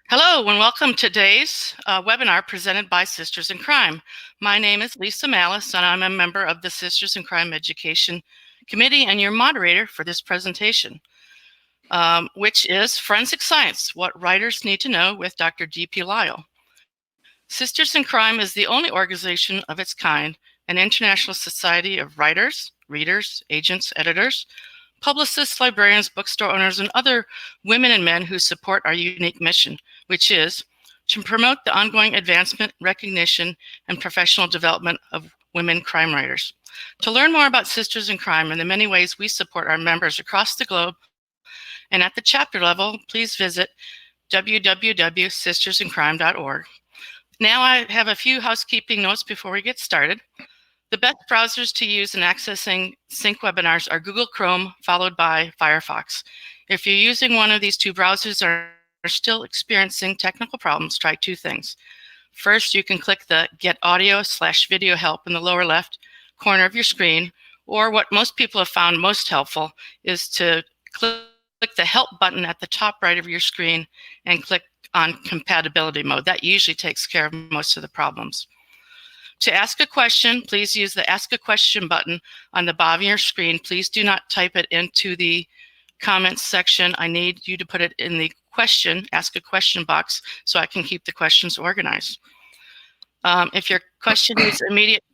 Hello and welcome to today's webinar presented by Sisters in Crime. My name is Lisa Malice and I'm a member of the Sisters in Crime Education Committee and your moderator for this presentation, which is Forensic Science, What Writers Need to Know with Dr. D.P. Lyle. Sisters in Crime is the only organization of its kind, an international society of writers, readers, agents, editors, publicists, librarians, bookstore owners, and other women and men who support our unique mission, which is to promote the ongoing advancement, recognition, and professional development of women crime writers. To learn more about Sisters in Crime and the many ways we support our members across the globe, and at the chapter level, please visit www.sistersincrime.org. Now I have a few housekeeping notes before we get started. The best browsers to use in accessing sync webinars are Google Chrome, followed by Firefox. If you're using one of these two browsers and are still experiencing technical problems, try two things. First, you can click the Get Audio/Video Help in the lower left corner of your screen, or what most people have found most helpful is to click the Help button at the top right of your screen and click on Compatibility Mode. That usually takes care of most of the problems. To ask a question, please use the Ask a Question button on the bottom of your screen. Please do not type it into the comments section. I need you to put it in the Ask a Question box so I can keep the questions organized. If your question needs immediate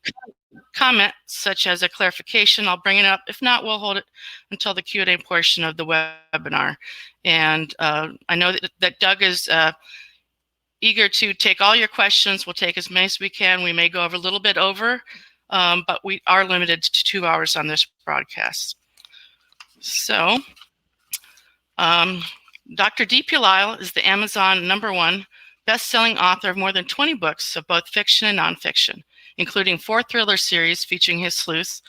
comment, such as a clarification, I'll bring it up. If not, we'll hold it until the Q&A portion of the webinar. And I know that Doug is eager to take all your questions. We'll take as many as we can. We may go over a little bit over, but we are limited to 2 hours on this broadcast. So, Dr. D.P. Lyle is the Amazon #1 best-selling author of more than 20 books of both fiction and nonfiction, including 4 thriller series featuring his sleuths,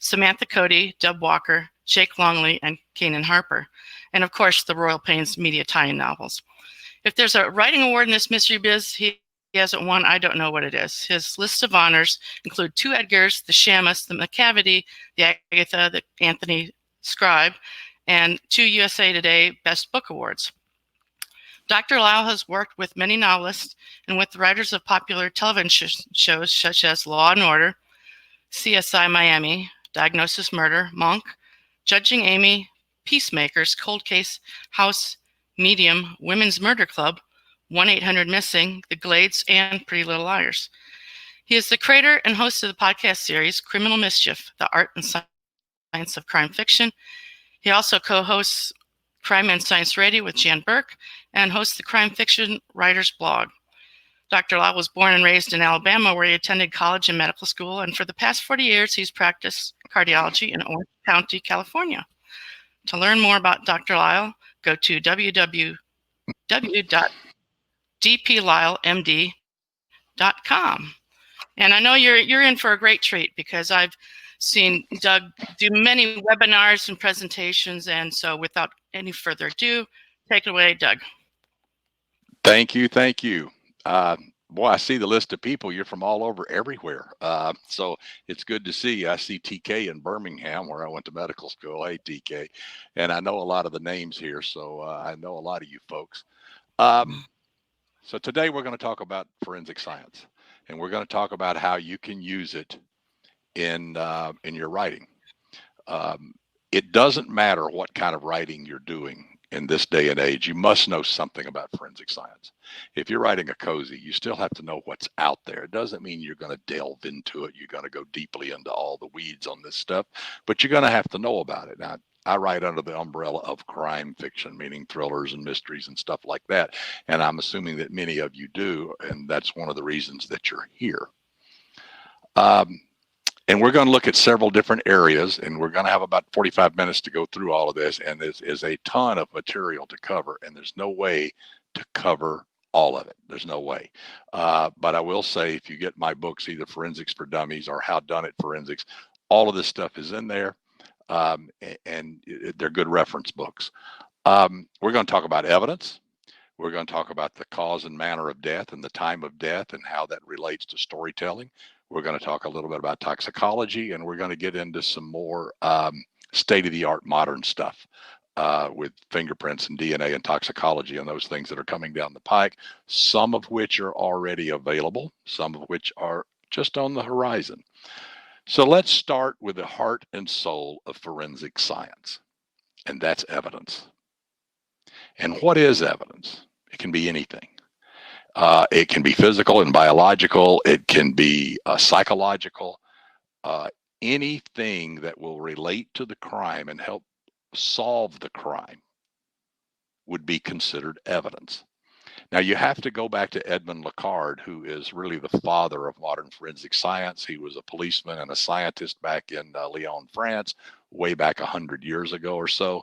Samantha Cody, Deb Walker, Jake Longley, and Kanan Harper, and of course the Royal Pains media tie-in novels. If there's a writing award in this mystery biz he hasn't won, I don't know what it is. His list of honors include 2 Edgars, the Shamus, the McCavity, the Agatha, the Anthony Scribe, and 2 USA Today Best Book Awards. Dr. Lyle has worked with many novelists and with the writers of popular television shows such as Law and Order, CSI Miami, Diagnosis Murder, Monk, Judging Amy, Peacemakers, Cold Case, House, Medium, Women's Murder Club, 1-800-MISSING, The Glades, and Pretty Little Liars. He is the creator and host of the podcast series Criminal Mischief, The Art and Science of Crime Fiction. He also co-hosts Crime and Science Radio with Jan Burke and hosts the Crime Fiction Writers blog. Dr. Lyle was born and raised in Alabama, where he attended college and medical school, and for the past 40 years, he's practiced cardiology in Orange County, California. To learn more about Dr. Lyle, go to www.dplylemd.com. And I know you're in for a great treat because I've seen Doug do many webinars and presentations, and so without any further ado, take it away, Doug. Thank you. Boy, I see the list of people. You're from all over everywhere. So it's good to see you. I see TK in Birmingham, where I went to medical school. Hey, TK. And I know a lot of the names here, so I know a lot of you folks. So today we're going to talk about forensic science, and we're going to talk about how you can use it in your writing. It doesn't matter what kind of writing you're doing. In this day and age, you must know something about forensic science. If you're writing a cozy, you still have to know what's out there. It doesn't mean you're going to delve into it. You're going to go deeply into all the weeds on this stuff, but you're going to have to know about it. Now, I write under the umbrella of crime fiction, meaning thrillers and mysteries and stuff like that. And I'm assuming that many of you do. And that's one of the reasons that you're here. And we're going to look at several different areas, and we're going to have about 45 minutes to go through all of this. And there is a ton of material to cover, and there's no way to cover all of it. There's no way. But I will say, if you get my books, either Forensics for Dummies or How Done It Forensics, all of this stuff is in there, and they're good reference books. We're going to talk about evidence. We're going to talk about the cause and manner of death and the time of death and how that relates to storytelling. We're going to talk a little bit about toxicology, and we're going to get into some more state-of-the-art modern stuff. with fingerprints and DNA and toxicology and those things that are coming down the pike, some of which are already available, some of which are just on the horizon. So let's start with the heart and soul of forensic science, and that's evidence. And what is evidence? It can be anything. It can be physical and biological. It can be psychological. Uh, Anything that will relate to the crime and help solve the crime would be considered evidence. Now, you have to go back to Edmond Locard, who is really the father of modern forensic science. He was a policeman and a scientist back in Lyon, France, way back 100 years ago or so.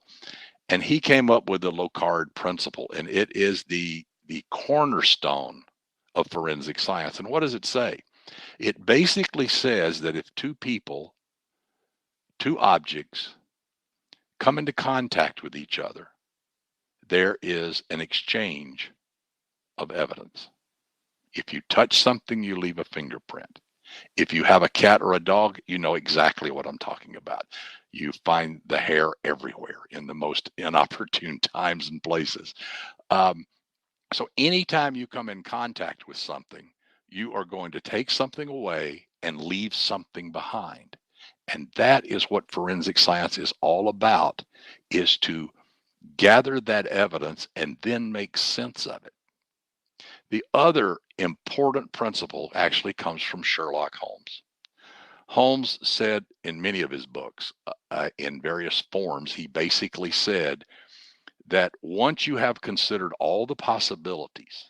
And he came up with the Locard principle, and it is the cornerstone of forensic science. And what does it say? It basically says that if two people, two objects, come into contact with each other, there is an exchange of evidence. If you touch something, you leave a fingerprint. If you have a cat or a dog, you know exactly what I'm talking about. You find the hair everywhere in the most inopportune times and places. So anytime you come in contact with something, you are going to take something away and leave something behind. And that is what forensic science is all about, is to gather that evidence and then make sense of it. The other important principle actually comes from Sherlock Holmes. Holmes said in many of his books, in various forms, he basically said that once you have considered all the possibilities,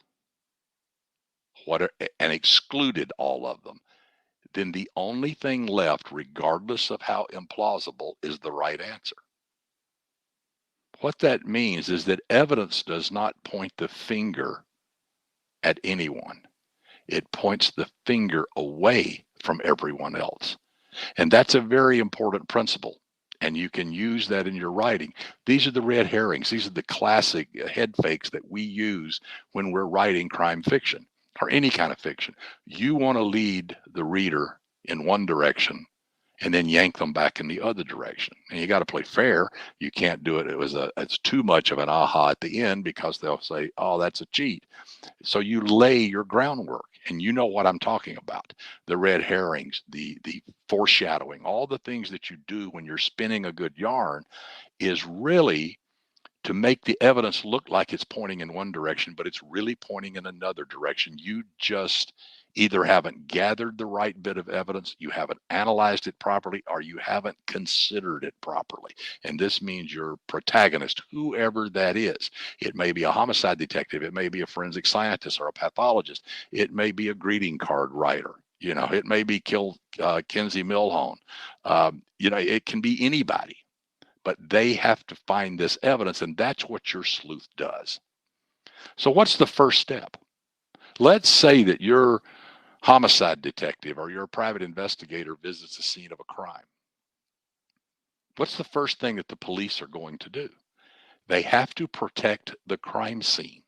and excluded all of them, then the only thing left, regardless of how implausible, is the right answer. What that means is that evidence does not point the finger at anyone. It points the finger away from everyone else. And that's a very important principle. And you can use that in your writing. These are the red herrings. These are the classic head fakes that we use when we're writing crime fiction or any kind of fiction. You want to lead the reader in one direction and then yank them back in the other direction. And you got to play fair. You can't do it. It's too much of an aha at the end because they'll say, "Oh, that's a cheat." So you lay your groundwork, and you know what I'm talking about. The red herrings, the foreshadowing, all the things that you do when you're spinning a good yarn is really to make the evidence look like it's pointing in one direction, but it's really pointing in another direction. You just either haven't gathered the right bit of evidence, you haven't analyzed it properly, or you haven't considered it properly. And this means your protagonist, whoever that is, it may be a homicide detective, it may be a forensic scientist or a pathologist, it may be a greeting card writer. It may be Kinsey Milhone. It can be anybody, but they have to find this evidence, and that's what your sleuth does. So what's the first step? Let's say that your homicide detective or your private investigator visits the scene of a crime. What's the first thing that the police are going to do? They have to protect the crime scene.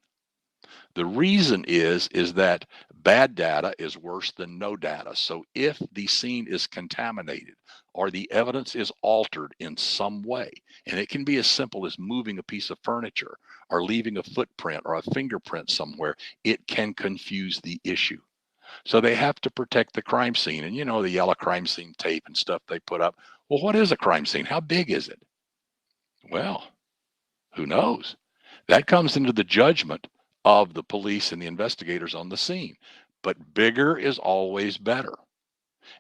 The reason is that bad data is worse than no data. So if the scene is contaminated or the evidence is altered in some way, and it can be as simple as moving a piece of furniture or leaving a footprint or a fingerprint somewhere, it can confuse the issue. So they have to protect the crime scene. And the yellow crime scene tape and stuff they put up. Well, what is a crime scene? How big is it? Well, who knows? That comes into the judgment of the police and the investigators on the scene. But bigger is always better.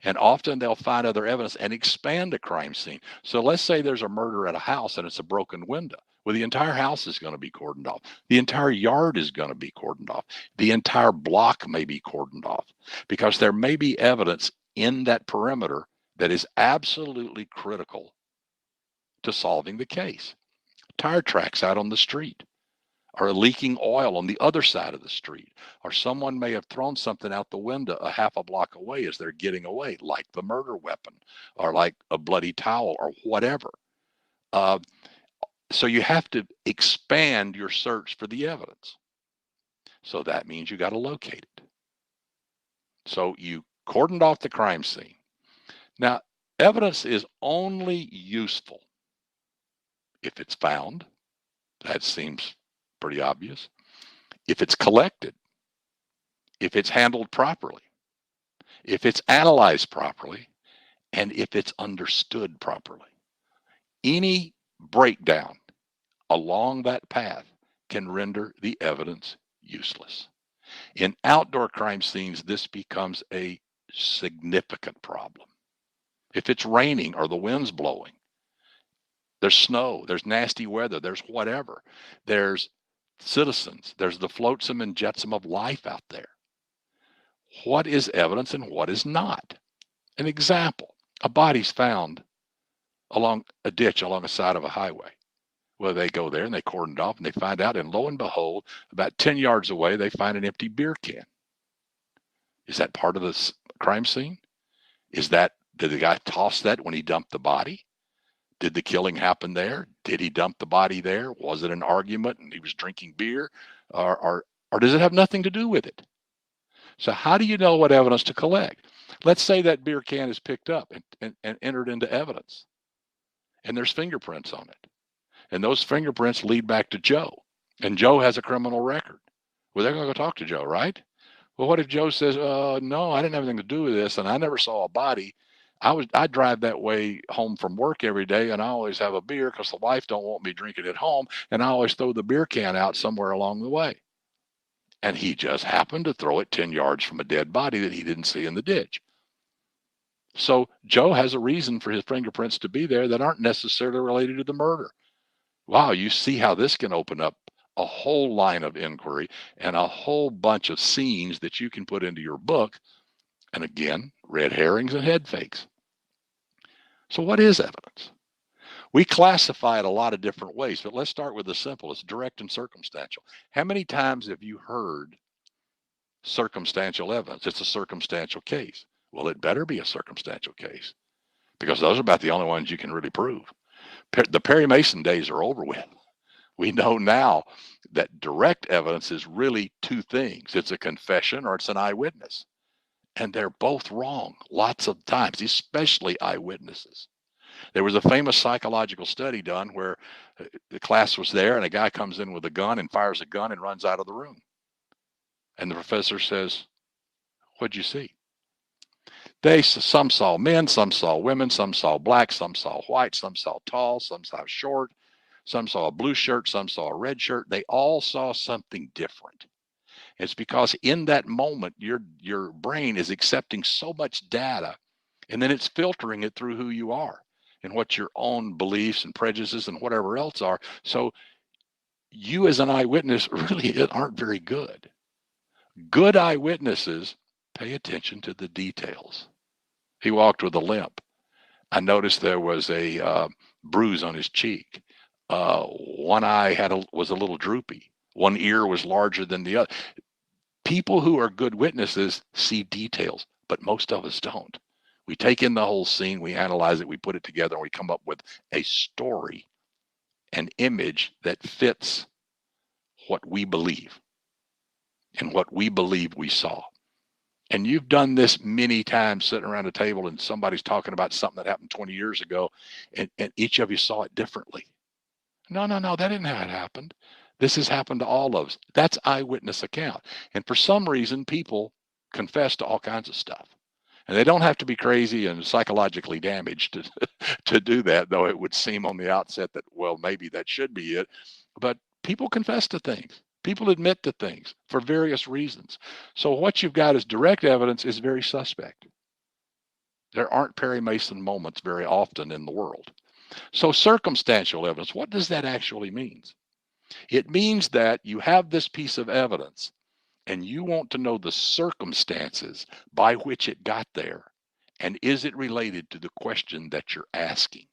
And often they'll find other evidence and expand a crime scene. So let's say there's a murder at a house and it's a broken window. Well, the entire house is going to be cordoned off. The entire yard is going to be cordoned off. The entire block may be cordoned off because there may be evidence in that perimeter that is absolutely critical to solving the case. Tire tracks out on the street, or leaking oil on the other side of the street, or someone may have thrown something out the window a half a block away as they're getting away, like the murder weapon, or like a bloody towel, or whatever. So you have to expand your search for the evidence. So that means you got to locate it. So you cordoned off the crime scene. Now, evidence is only useful If it's found, that seems pretty obvious. If it's collected, if it's handled properly, if it's analyzed properly, and if it's understood properly. Any breakdown along that path can render the evidence useless. In outdoor crime scenes, this becomes a significant problem. If it's raining or the wind's blowing, there's snow, there's nasty weather, there's whatever, there's citizens, there's the flotsam and jetsam of life out there. What is evidence and what is not? An example, a body's found along a ditch along the side of a highway. Well, they go there and they cordon it off and they find out, and lo and behold, about 10 yards away, they find an empty beer can. Is that part of this crime scene? Did the guy toss that when he dumped the body? Did the killing happen there? Did he dump the body there? Was it an argument and he was drinking beer? Or does it have nothing to do with it? So how do you know what evidence to collect? Let's say that beer can is picked up and entered into evidence, and there's fingerprints on it. And those fingerprints lead back to Joe. And Joe has a criminal record. Well, they're going to go talk to Joe, right? Well, what if Joe says, no, I didn't have anything to do with this, and I never saw a body. I drive that way home from work every day, and I always have a beer because the wife don't want me drinking at home, and I always throw the beer can out somewhere along the way. And he just happened to throw it 10 yards from a dead body that he didn't see in the ditch. So Joe has a reason for his fingerprints to be there that aren't necessarily related to the murder. Wow, you see how this can open up a whole line of inquiry and a whole bunch of scenes that you can put into your book. And again, red herrings and head fakes. So what is evidence? We classify it a lot of different ways, but let's start with the simplest, direct and circumstantial. How many times have you heard circumstantial evidence? It's a circumstantial case. Well, it better be a circumstantial case because those are about the only ones you can really prove. The Perry Mason days are over with. We know now that direct evidence is really two things. It's a confession or it's an eyewitness. And they're both wrong lots of times, especially eyewitnesses. There was a famous psychological study done where the class was there and a guy comes in with a gun and fires a gun and runs out of the room. And the professor says, "What'd you see?" Some saw men, some saw women, some saw black, some saw white, some saw tall, some saw short, some saw a blue shirt, some saw a red shirt. They all saw something different. It's because in that moment, your brain is accepting so much data, and then it's filtering it through who you are and what your own beliefs and prejudices and whatever else are. So you as an eyewitness really aren't very good. Good eyewitnesses pay attention to the details. He walked with a limp. I noticed there was a bruise on his cheek. One eye was a little droopy. One ear was larger than the other. People who are good witnesses see details, but most of us don't. We take in the whole scene, we analyze it, we put it together, and we come up with a story, an image that fits what we believe and what we believe we saw. And you've done this many times sitting around a table and somebody's talking about something that happened 20 years ago, and each of you saw it differently. No, that isn't how it happened. This has happened to all of us. That's eyewitness account. And for some reason, people confess to all kinds of stuff. And they don't have to be crazy and psychologically damaged to do that, though it would seem on the outset that, well, maybe that should be it. But people confess to things. People admit to things for various reasons. So what you've got is direct evidence is very suspect. There aren't Perry Mason moments very often in the world. So circumstantial evidence, what does that actually mean? It means that you have this piece of evidence and you want to know the circumstances by which it got there. And is it related to the question that you're asking?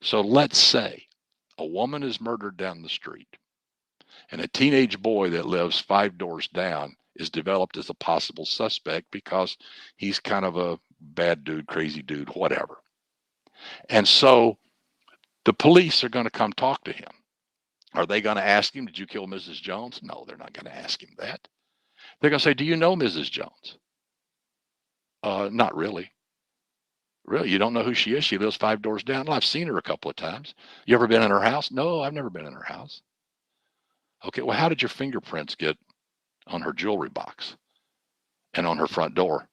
So let's say a woman is murdered down the street and a teenage boy that lives 5 doors down is developed as a possible suspect because he's kind of a bad dude, crazy dude, whatever. And so the police are going to come talk to him. Are they going to ask him, did you kill Mrs. Jones? No, they're not going to ask him that. They're going to say, do you know Mrs. Jones? Not really. Really? You don't know who she is? She lives 5 doors down. Well, I've seen her a couple of times. You ever been in her house? No, I've never been in her house. Okay, well, how did your fingerprints get on her jewelry box and on her front door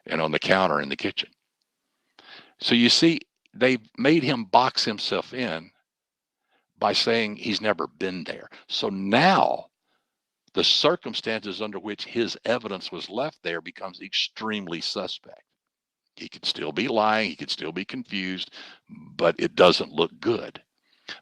and on the counter in the kitchen? So you see, they've made him box himself in by saying he's never been there. So now the circumstances under which his evidence was left there becomes extremely suspect. He could still be lying, he could still be confused, but it doesn't look good.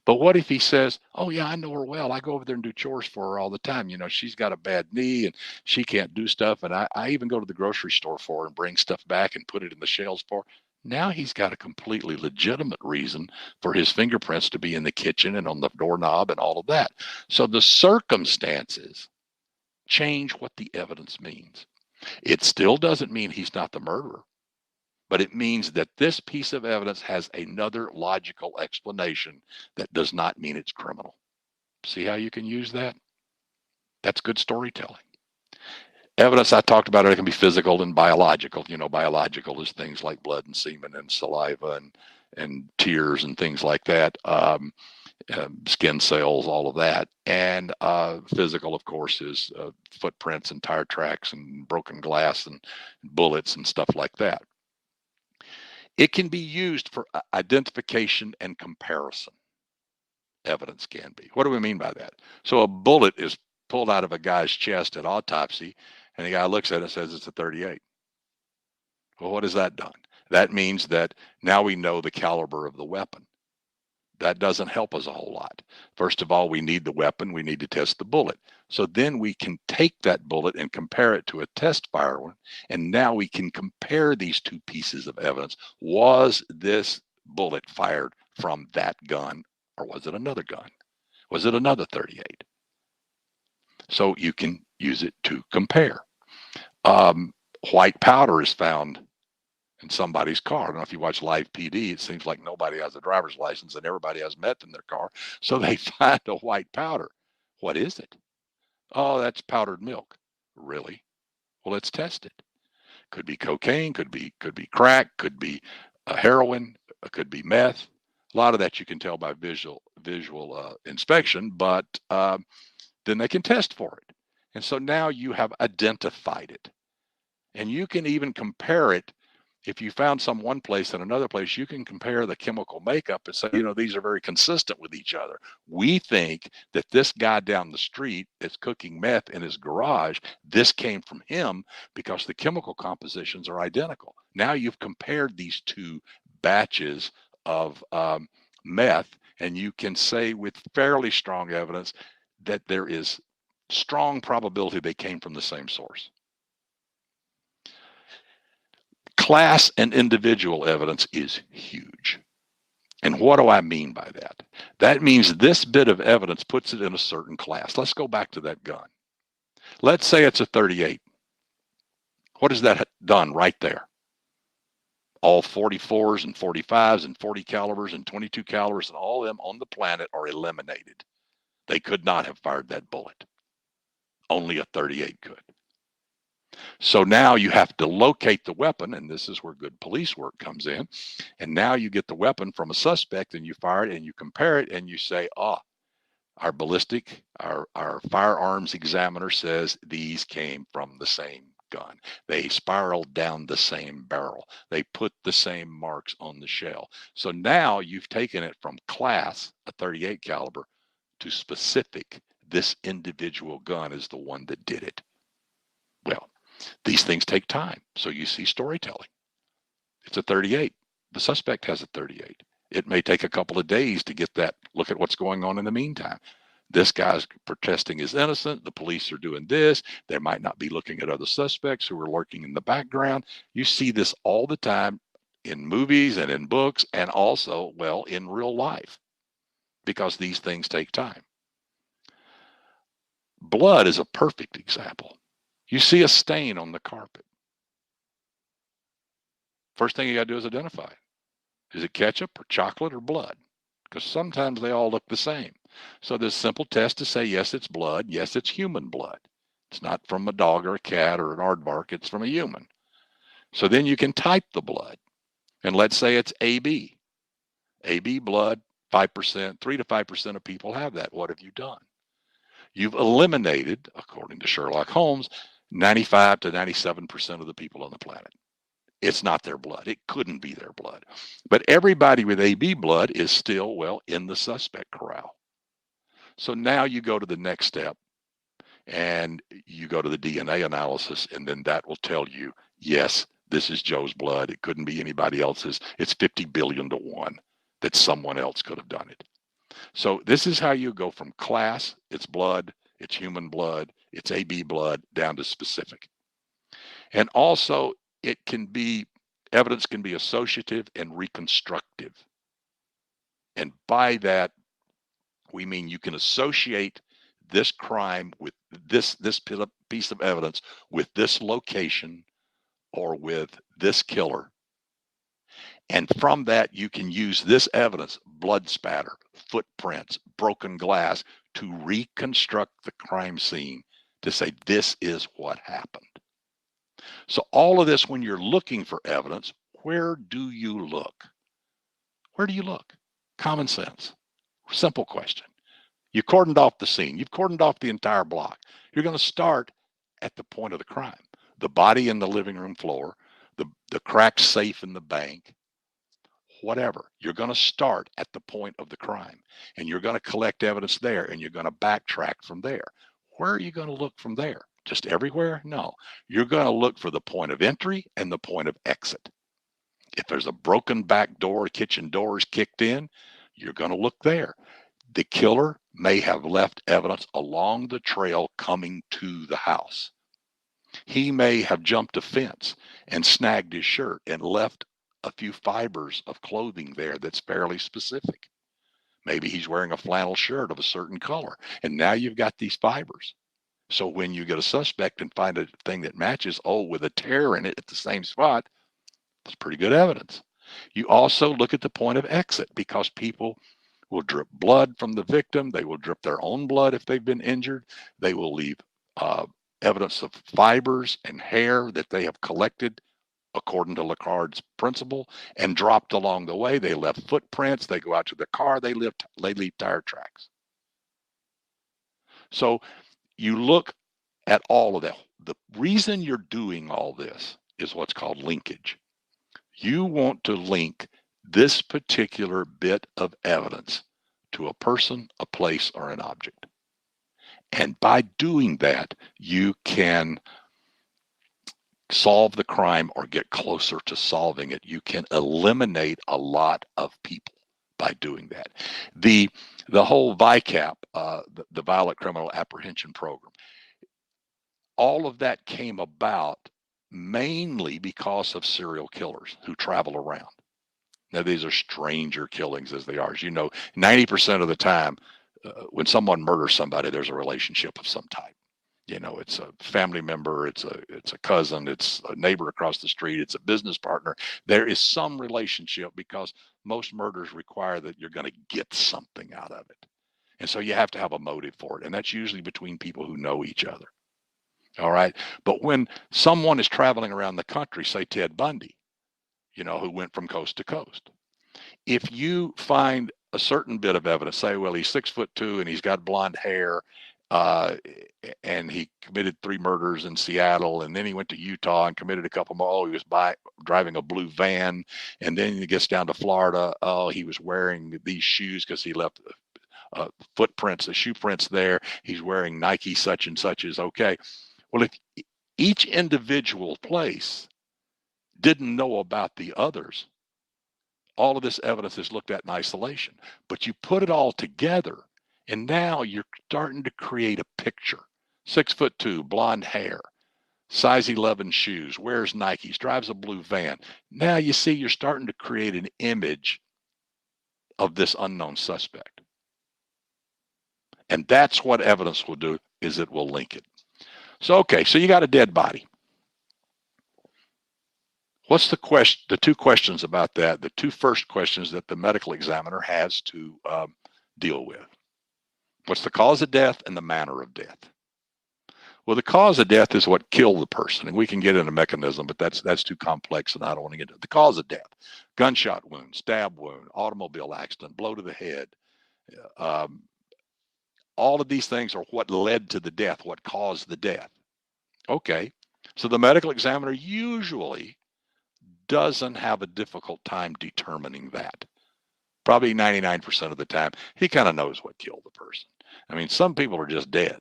But what if he says, "Oh yeah, I know her well. I go over there and do chores for her all the time. You know, she's got a bad knee and she can't do stuff, and I even go to the grocery store for her and bring stuff back and put it in the shelves for her." Now he's got a completely legitimate reason for his fingerprints to be in the kitchen and on the doorknob and all of that. So the circumstances change what the evidence means. It still doesn't mean he's not the murderer, but it means that this piece of evidence has another logical explanation that does not mean it's criminal. See how you can use that? That's good storytelling. Evidence I talked about, it can be physical and biological. You know, biological is things like blood and semen and saliva and tears and things like that. Skin cells, all of that. And physical, of course, is footprints and tire tracks and broken glass and bullets and stuff like that. It can be used for identification and comparison. Evidence can be. What do we mean by that? So a bullet is pulled out of a guy's chest at autopsy, and the guy looks at it and says it's a 38. Well, what has that done? That means that now we know the caliber of the weapon. That doesn't help us a whole lot. First of all, we need the weapon. We need to test the bullet. So then we can take that bullet and compare it to a test fire one. And now we can compare these two pieces of evidence. Was this bullet fired from that gun, or was it another gun? Was it another 38? So you can use it to compare. White powder is found in somebody's car. I don't know if you watch Live PD, it seems like nobody has a driver's license and everybody has meth in their car. So they find a white powder. What is it? Oh, that's powdered milk. Really? Well, let's test it. Could be cocaine, could be crack, could be heroin, could be meth. A lot of that you can tell by visual inspection, but then they can test for it. And so now you have identified it. And you can even compare it. If you found some one place and another place, you can compare the chemical makeup and say, you know, these are very consistent with each other. We think that this guy down the street is cooking meth in his garage. This came from him because the chemical compositions are identical. Now you've compared these two batches of meth, and you can say with fairly strong evidence that there is strong probability they came from the same source. Class and individual evidence is huge. And what do I mean by that? That means this bit of evidence puts it in a certain class. Let's go back to that gun. Let's say it's a 38. What has that done right there? All 44s and 45s and 40 calibers and 22 calibers and all of them on the planet are eliminated. They could not have fired that bullet. Only a 38 could. So now you have to locate the weapon, and this is where good police work comes in. And now you get the weapon from a suspect and you fire it and you compare it and you say, our ballistic, our firearms examiner says these came from the same gun. They spiraled down the same barrel. They put the same marks on the shell. So now you've taken it from class, a 38 caliber, to specific. This individual gun is the one that did it. Well, these things take time. So you see storytelling. It's a 38. The suspect has a 38. It may take a couple of days to get that, look at what's going on in the meantime. This guy's protesting his innocent. The police are doing this. They might not be looking at other suspects who are lurking in the background. You see this all the time in movies and in books and also, well, in real life, because these things take time. Blood is a perfect example. You see a stain on the carpet. First thing you got to do is identify. Is it ketchup or chocolate or blood? Because sometimes they all look the same. So there's a simple test to say, yes, it's blood. Yes, it's human blood. It's not from a dog or a cat or an aardvark. It's from a human. So then you can type the blood. And let's say it's AB. AB blood, 5%, 3 to 5% of people have that. What have you done? You've eliminated, according to Sherlock Holmes, 95 to 97% of the people on the planet. It's not their blood. It couldn't be their blood. But everybody with AB blood is still, well, in the suspect corral. So now you go to the next step and you go to the DNA analysis, and then that will tell you, yes, this is Joe's blood. It couldn't be anybody else's. It's 50 billion to 1 that someone else could have done it. So this is how you go from class, it's blood, it's human blood, it's AB blood, down to specific. And also, evidence can be associative and reconstructive. And by that, we mean you can associate this crime with this piece of evidence with this location or with this killer. And from that, you can use this evidence, blood spatter, footprints, broken glass, to reconstruct the crime scene to say this is what happened. So all of this, when you're looking for evidence, where do you look? Where do you look? Common sense. Simple question. You cordoned off the scene. You've cordoned off the entire block. You're going to start at the point of the crime. The body in the living room floor, the cracked safe in the bank, whatever. You're going to start at the point of the crime, and you're going to collect evidence there, and you're going to backtrack from there. Where are you going to look from there? Just everywhere? No. You're going to look for the point of entry and the point of exit. If there's a broken back door, kitchen door is kicked in, you're going to look there. The killer may have left evidence along the trail coming to the house. He may have jumped a fence and snagged his shirt and left a few fibers of clothing there that's fairly specific. Maybe he's wearing a flannel shirt of a certain color, and now you've got these fibers. So when you get a suspect and find a thing that matches, with a tear in it at the same spot, it's pretty good evidence. You also look at the point of exit, because people will drip blood from the victim. They will drip their own blood if they've been injured. They will leave evidence of fibers and hair that they have collected according to Lecard's principle and dropped along the way. They left footprints. They go out to the car. They leave tire tracks. So you look at all of that. The reason you're doing all this is what's called linkage. You want to link this particular bit of evidence to a person, a place, or an object. And by doing that, you can solve the crime or get closer to solving it. You can eliminate a lot of people by doing that. The whole VICAP, the Violent Criminal Apprehension Program, all of that came about mainly because of serial killers who travel around. Now, these are stranger killings as they are. As you know, 90% of the time, when someone murders somebody, there's a relationship of some type. It's a family member, it's a cousin, it's a neighbor across the street, it's a business partner. There is some relationship, because most murders require that you're going to get something out of it. And so you have to have a motive for it. And that's usually between people who know each other. All right. But when someone is traveling around the country, say Ted Bundy, who went from coast to coast, if you find a certain bit of evidence, say, well, he's 6'2" and he's got blonde hair, and he committed 3 murders in Seattle, and then he went to Utah and committed a couple more. He was driving a blue van, and then he gets down to Florida. He was wearing these shoes because he left footprints, the shoe prints there. He's wearing Nike such and such. Is okay. Well, if each individual place didn't know about the others, all of this evidence is looked at in isolation. But you put it all together, and now you're starting to create a picture. 6'2", blonde hair, size 11 shoes, wears Nikes, drives a blue van. Now you see you're starting to create an image of this unknown suspect. And that's what evidence will do, is it will link it. So you got a dead body. What's the 2 questions about that? The 2 first questions that the medical examiner has to deal with. What's the cause of death and the manner of death? Well, the cause of death is what killed the person, and we can get into mechanism, but that's too complex, and I don't want to get into it. The cause of death: gunshot wound, stab wound, automobile accident, blow to the head. Um, all of these things are what led to the death, what caused the death. Okay, so the medical examiner usually doesn't have a difficult time determining that. Probably 99% of the time, he kind of knows what killed the person. I mean, some people are just dead,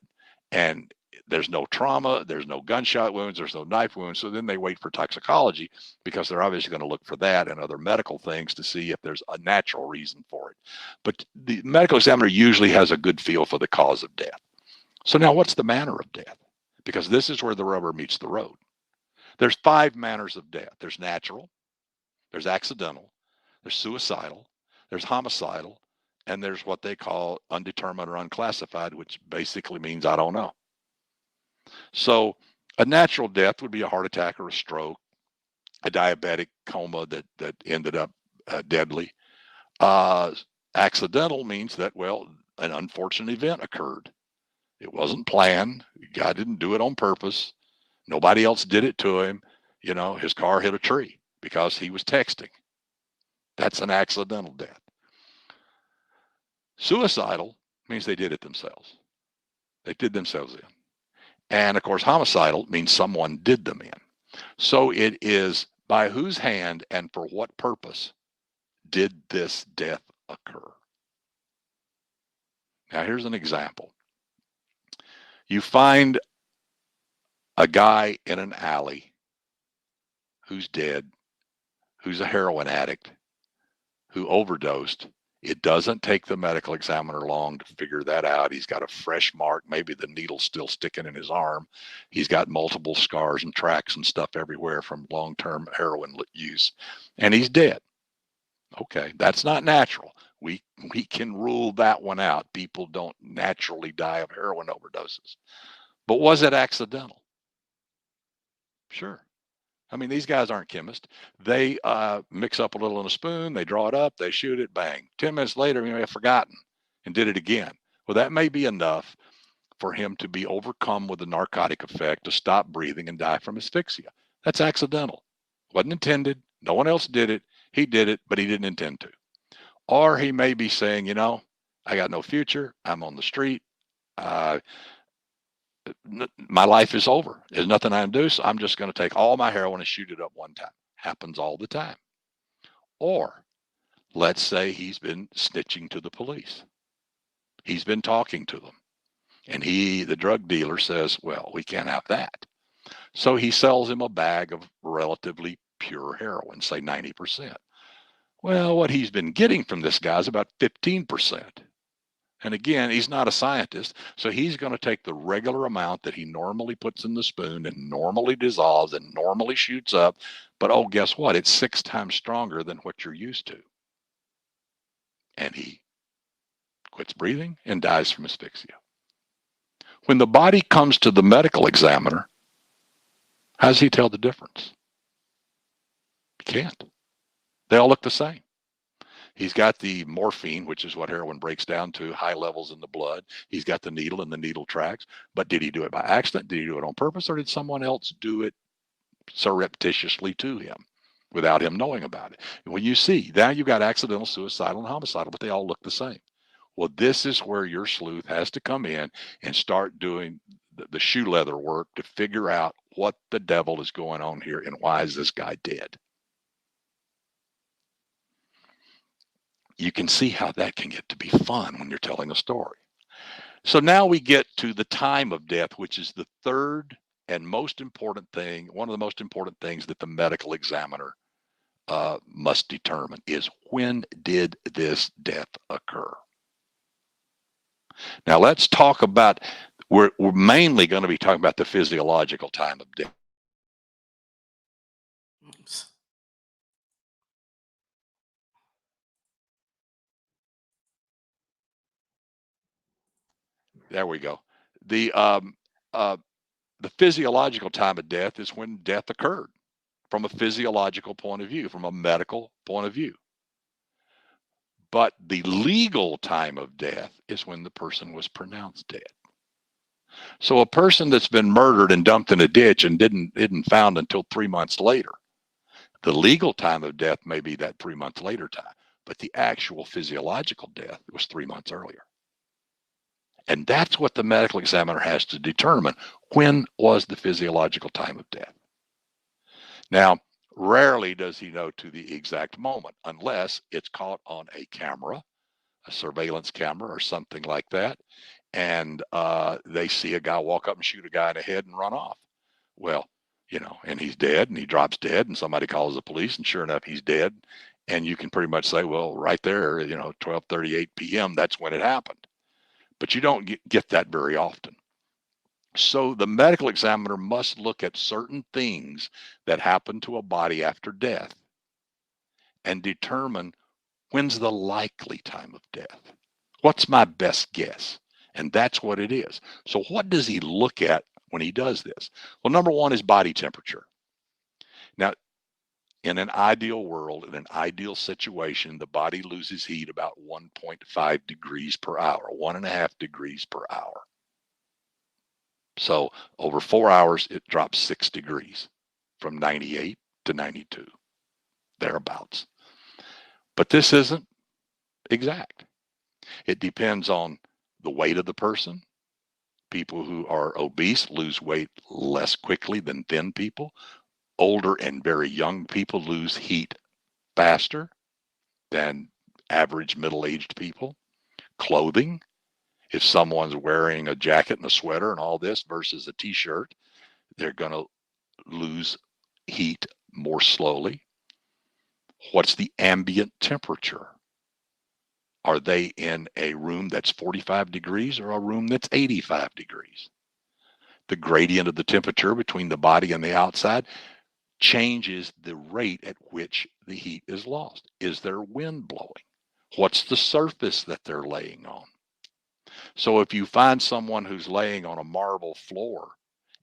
and there's no trauma, there's no gunshot wounds, there's no knife wounds. So then they wait for toxicology because they're obviously going to look for that and other medical things to see if there's a natural reason for it. But the medical examiner usually has a good feel for the cause of death. So now what's the manner of death? Because this is where the rubber meets the road. There's 5 manners of death. There's natural, there's accidental, there's suicidal, there's homicidal, and there's what they call undetermined or unclassified, which basically means I don't know. So a natural death would be a heart attack or a stroke, a diabetic coma that ended up deadly. Accidental means that, well, an unfortunate event occurred. It wasn't planned. God didn't do it on purpose. Nobody else did it to him. You know, his car hit a tree because he was texting. That's an accidental death. Suicidal means they did it themselves. They did themselves in. And of course, homicidal means someone did them in. So it is by whose hand and for what purpose did this death occur? Now, here's an example. You find a guy in an alley who's dead, who's a heroin addict, who overdosed. It doesn't take the medical examiner long to figure that out. He's got a fresh mark. Maybe the needle's still sticking in his arm. He's got multiple scars and tracks and stuff everywhere from long-term heroin use. And he's dead. Okay, that's not natural. We can rule that one out. People don't naturally die of heroin overdoses. But was it accidental? Sure. I mean, these guys aren't chemists. They mix up a little in a spoon, they draw it up, they shoot it, bang. 10 minutes later, you may have forgotten and did it again. Well, that may be enough for him to be overcome with the narcotic effect, to stop breathing and die from asphyxia. That's accidental. Wasn't intended. No one else did it. He did it, but he didn't intend to. Or he may be saying, you know, I got no future. I'm on the street. My life is over. There's nothing I can do, so I'm just going to take all my heroin and shoot it up one time. Happens all the time. Or let's say he's been snitching to the police. He's been talking to them. And the drug dealer says, well, we can't have that. So he sells him a bag of relatively pure heroin, say 90%. Well, what he's been getting from this guy is about 15%. And again, he's not a scientist, so he's going to take the regular amount that he normally puts in the spoon and normally dissolves and normally shoots up. But oh, guess what? It's 6 times stronger than what you're used to. And he quits breathing and dies from asphyxia. When the body comes to the medical examiner, how does he tell the difference? He can't. They all look the same. He's got the morphine, which is what heroin breaks down to, high levels in the blood. He's got the needle and the needle tracks. But did he do it by accident? Did he do it on purpose? Or did someone else do it surreptitiously to him without him knowing about it? And when you see, now you've got accidental, suicidal, and homicidal, but they all look the same. Well, this is where your sleuth has to come in and start doing the shoe leather work to figure out what the devil is going on here and why is this guy dead? You can see how that can get to be fun when you're telling a story. So now we get to the time of death, which is the third and most important thing, one of the most important things that the medical examiner must determine is, when did this death occur? Now let's talk about, we're mainly going to be talking about the physiological time of death. Oops. There we go. The physiological time of death is when death occurred from a physiological point of view, from a medical point of view. But the legal time of death is when the person was pronounced dead. So a person that's been murdered and dumped in a ditch and didn't found until 3 months later, the legal time of death may be that 3 months later time, but the actual physiological death was 3 months earlier. And that's what the medical examiner has to determine. When was the physiological time of death? Now, rarely does he know to the exact moment unless it's caught on a camera, a surveillance camera or something like that, and they see a guy walk up and shoot a guy in the head and run off. Well, and he's dead and he drops dead and somebody calls the police and sure enough, he's dead. And you can pretty much say, well, right there, 12:38 p.m., that's when it happened. But you don't get that very often. So the medical examiner must look at certain things that happen to a body after death and determine when's the likely time of death. What's my best guess? And that's what it is. So what does he look at when he does this? Well, number one is body temperature. Now, in an ideal world, in an ideal situation, the body loses heat about 1.5 degrees per hour, 1.5 degrees per hour. So over 4 hours, it drops 6 degrees from 98 to 92, thereabouts. But this isn't exact. It depends on the weight of the person. People who are obese lose weight less quickly than thin people. Older and very young people lose heat faster than average middle-aged people. Clothing, if someone's wearing a jacket and a sweater and all this versus a t-shirt, they're going to lose heat more slowly. What's the ambient temperature? Are they in a room that's 45 degrees or a room that's 85 degrees? The gradient of the temperature between the body and the outside changes the rate at which the heat is lost. Is there wind blowing? What's the surface that they're laying on? So if you find someone who's laying on a marble floor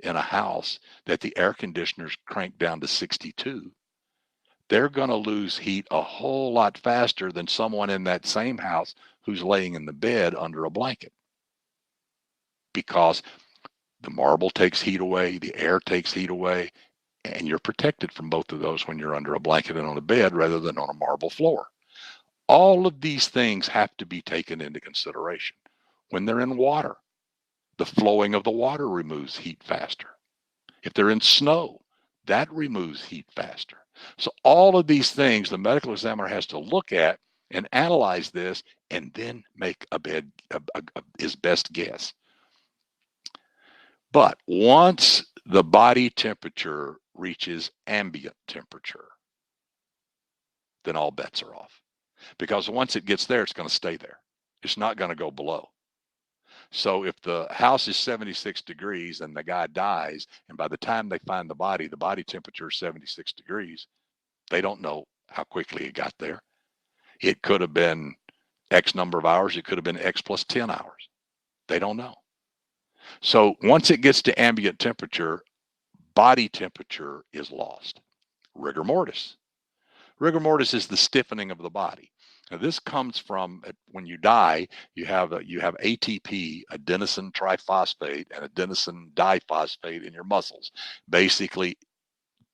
in a house that the air conditioner's cranked down to 62, they're going to lose heat a whole lot faster than someone in that same house who's laying in the bed under a blanket, because the marble takes heat away, the air takes heat away, and you're protected from both of those when you're under a blanket and on a bed rather than on a marble floor. All of these things have to be taken into consideration. When they're in water, the flowing of the water removes heat faster. If they're in snow, that removes heat faster. So all of these things the medical examiner has to look at and analyze this and then make his best guess. But once the body temperature reaches ambient temperature, then all bets are off. Because once it gets there, it's going to stay there. It's not going to go below. So if the house is 76 degrees and the guy dies, and by the time they find the body temperature is 76 degrees, they don't know how quickly it got there. It could have been X number of hours. It could have been X plus 10 hours. They don't know. So once it gets to ambient temperature, body temperature is lost. Rigor mortis. Rigor mortis is the stiffening of the body. Now, this comes from when you die, you have ATP, adenosine triphosphate, and adenosine diphosphate in your muscles. Basically,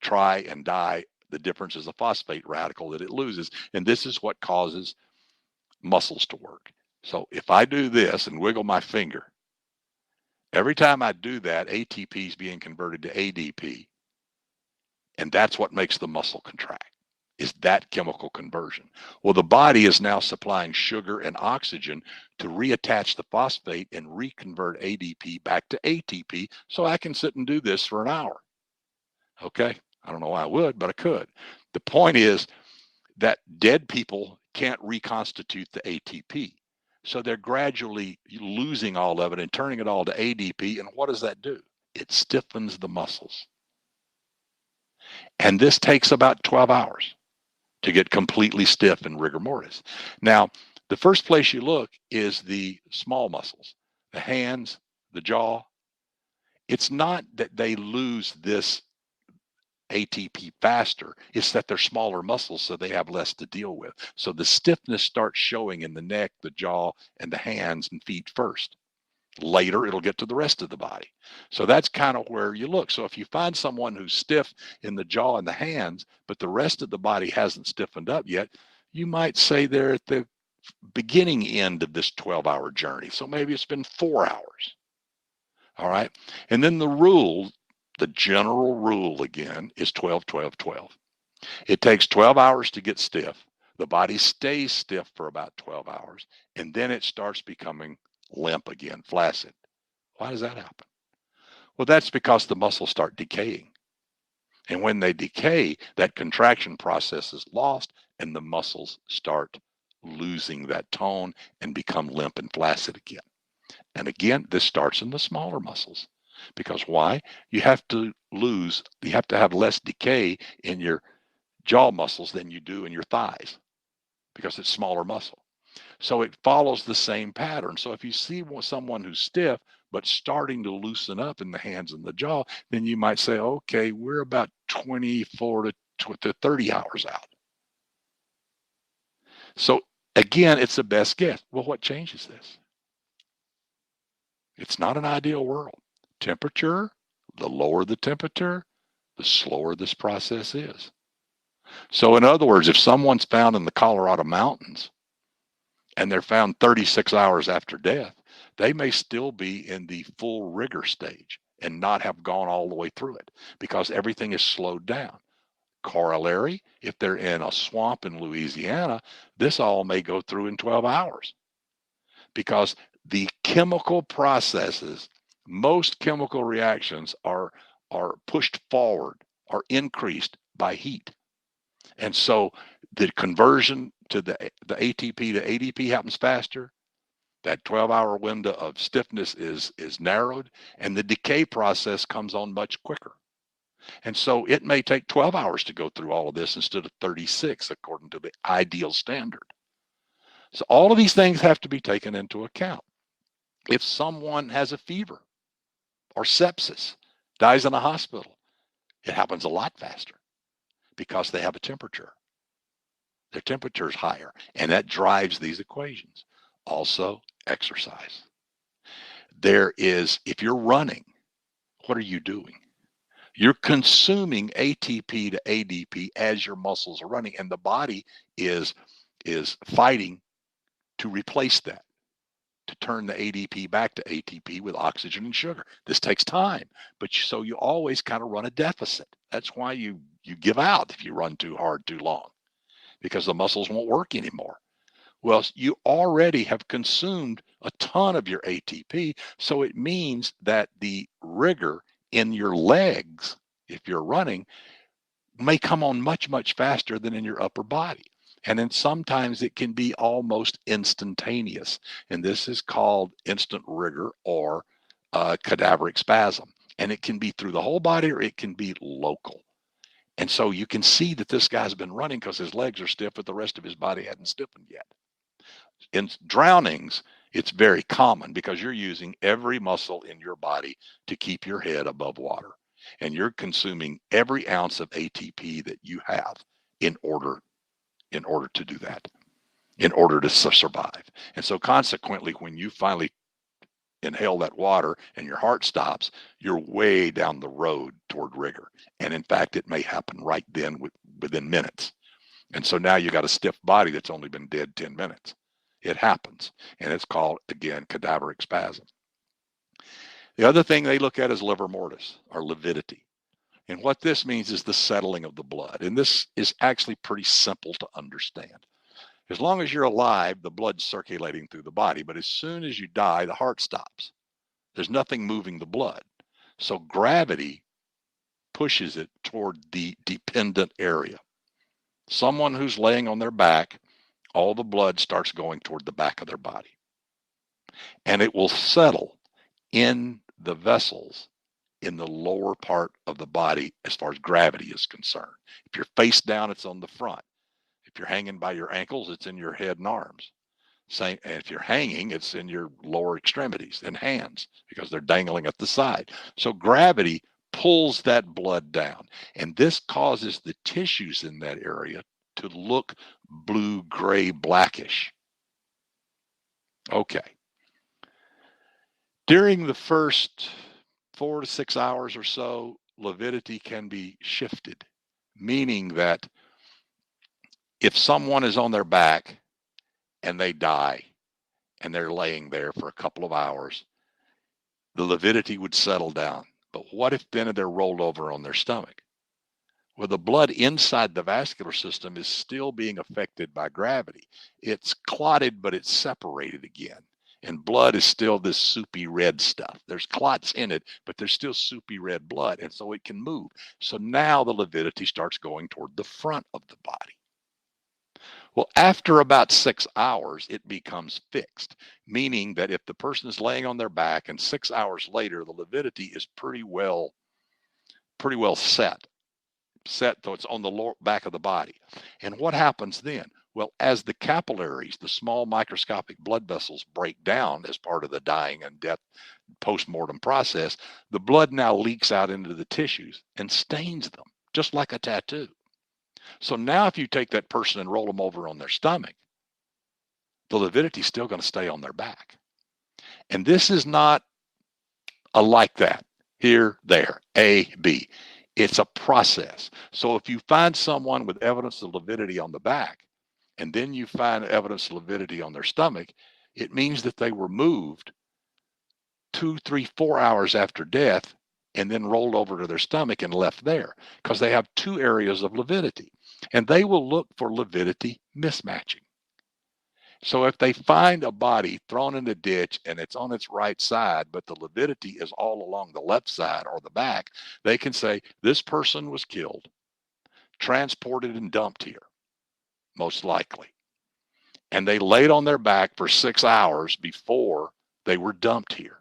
tri and di, the difference is a phosphate radical that it loses, and this is what causes muscles to work. So if I do this and wiggle my finger, every time I do that, ATP is being converted to ADP, and that's what makes the muscle contract. Is that chemical conversion. Well, the body is now supplying sugar and oxygen to reattach the phosphate and reconvert ADP back to ATP, so I can sit and do this for an hour. Okay, I don't know why I would, but I could. The point is that dead people can't reconstitute the ATP. So they're gradually losing all of it and turning it all to ADP. And what does that do? It stiffens the muscles. And this takes about 12 hours to get completely stiff in rigor mortis. Now, the first place you look is the small muscles, the hands, the jaw. It's not that they lose this ATP faster, it's that they're smaller muscles, so they have less to deal with. So the stiffness starts showing in the neck, the jaw, and the hands and feet first. Later, it'll get to the rest of the body. So that's kind of where you look. So if you find someone who's stiff in the jaw and the hands, but the rest of the body hasn't stiffened up yet, you might say they're at the beginning end of this 12-hour journey. So maybe it's been 4 hours. All right. And then the general rule again is 12, 12, 12. It takes 12 hours to get stiff. The body stays stiff for about 12 hours, and then it starts becoming limp again, flaccid. Why does that happen? Well, that's because the muscles start decaying. And when they decay, that contraction process is lost, and the muscles start losing that tone and become limp and flaccid again. And again, this starts in the smaller muscles. Because why? You have to have less decay in your jaw muscles than you do in your thighs because it's smaller muscle. So it follows the same pattern. So if you see someone who's stiff but starting to loosen up in the hands and the jaw, then you might say, okay, we're about 24 to 30 hours out. So again, it's the best guess. Well, what changes this? It's not an ideal world. Temperature, the lower the temperature, the slower this process is. So in other words, if someone's found in the Colorado mountains and they're found 36 hours after death, they may still be in the full rigor stage and not have gone all the way through it because everything is slowed down. Corollary, if they're in a swamp in Louisiana, this all may go through in 12 hours because the chemical processes, most chemical reactions are pushed forward, are increased by heat. And so the conversion to the ATP to ADP happens faster. That 12-hour window of stiffness is narrowed, and the decay process comes on much quicker. And so it may take 12 hours to go through all of this instead of 36, according to the ideal standard. So all of these things have to be taken into account. If someone has a fever or sepsis, dies in a hospital, it happens a lot faster because they have a temperature. Their temperature is higher, and that drives these equations. Also, exercise. If you're running, what are you doing? You're consuming ATP to ADP as your muscles are running, and the body is fighting to replace that, to turn the ADP back to ATP with oxygen and sugar. This takes time, but so you always kind of run a deficit. That's why you give out if you run too hard too long, because the muscles won't work anymore. Well, you already have consumed a ton of your ATP, so it means that the rigor in your legs, if you're running, may come on much, much faster than in your upper body. And then sometimes it can be almost instantaneous. And this is called instant rigor or cadaveric spasm. And it can be through the whole body or it can be local. And so you can see that this guy's been running because his legs are stiff, but the rest of his body hadn't stiffened yet. In drownings, it's very common because you're using every muscle in your body to keep your head above water. And you're consuming every ounce of ATP that you have in order to do that, in order to survive. And so consequently, when you finally inhale that water and your heart stops, you're way down the road toward rigor. And in fact, it may happen right then within minutes. And so now you got a stiff body that's only been dead 10 minutes. It happens. And it's called, again, cadaveric spasm. The other thing they look at is livor mortis or lividity. And what this means is the settling of the blood. And this is actually pretty simple to understand. As long as you're alive, the blood's circulating through the body. But as soon as you die, the heart stops. There's nothing moving the blood. So gravity pushes it toward the dependent area. Someone who's laying on their back, all the blood starts going toward the back of their body. And it will settle in the vessels in the lower part of the body as far as gravity is concerned. If you're face down, it's on the front. If you're hanging by your ankles, it's in your head and arms. Same, and if you're hanging, it's in your lower extremities and hands because they're dangling at the side. So gravity pulls that blood down, and this causes the tissues in that area to look blue, gray, blackish. Okay. During the first 4 to 6 hours or so, lividity can be shifted, meaning that if someone is on their back and they die and they're laying there for a couple of hours, the lividity would settle down. But what if then they're rolled over on their stomach? Well, the blood inside the vascular system is still being affected by gravity. It's clotted, but it's separated again. And blood is still this soupy red stuff. There's clots in it, but there's still soupy red blood. And so it can move. So now the lividity starts going toward the front of the body. Well, after about 6 hours, it becomes fixed, meaning that if the person is laying on their back and 6 hours later, the lividity is pretty well set so it's on the lower back of the body. And what happens then? Well, as the capillaries, the small microscopic blood vessels, break down as part of the dying and death post-mortem process, the blood now leaks out into the tissues and stains them, just like a tattoo. So now if you take that person and roll them over on their stomach, the lividity is still going to stay on their back. And this is not a like that, here, there, A, B. It's a process. So if you find someone with evidence of lividity on the back, and then you find evidence of lividity on their stomach, it means that they were moved 2, 3, 4 hours after death and then rolled over to their stomach and left there because they have 2 areas of lividity. And they will look for lividity mismatching. So if they find a body thrown in a ditch and it's on its right side, but the lividity is all along the left side or the back, they can say this person was killed, transported and dumped here, most likely. And they laid on their back for 6 hours before they were dumped here.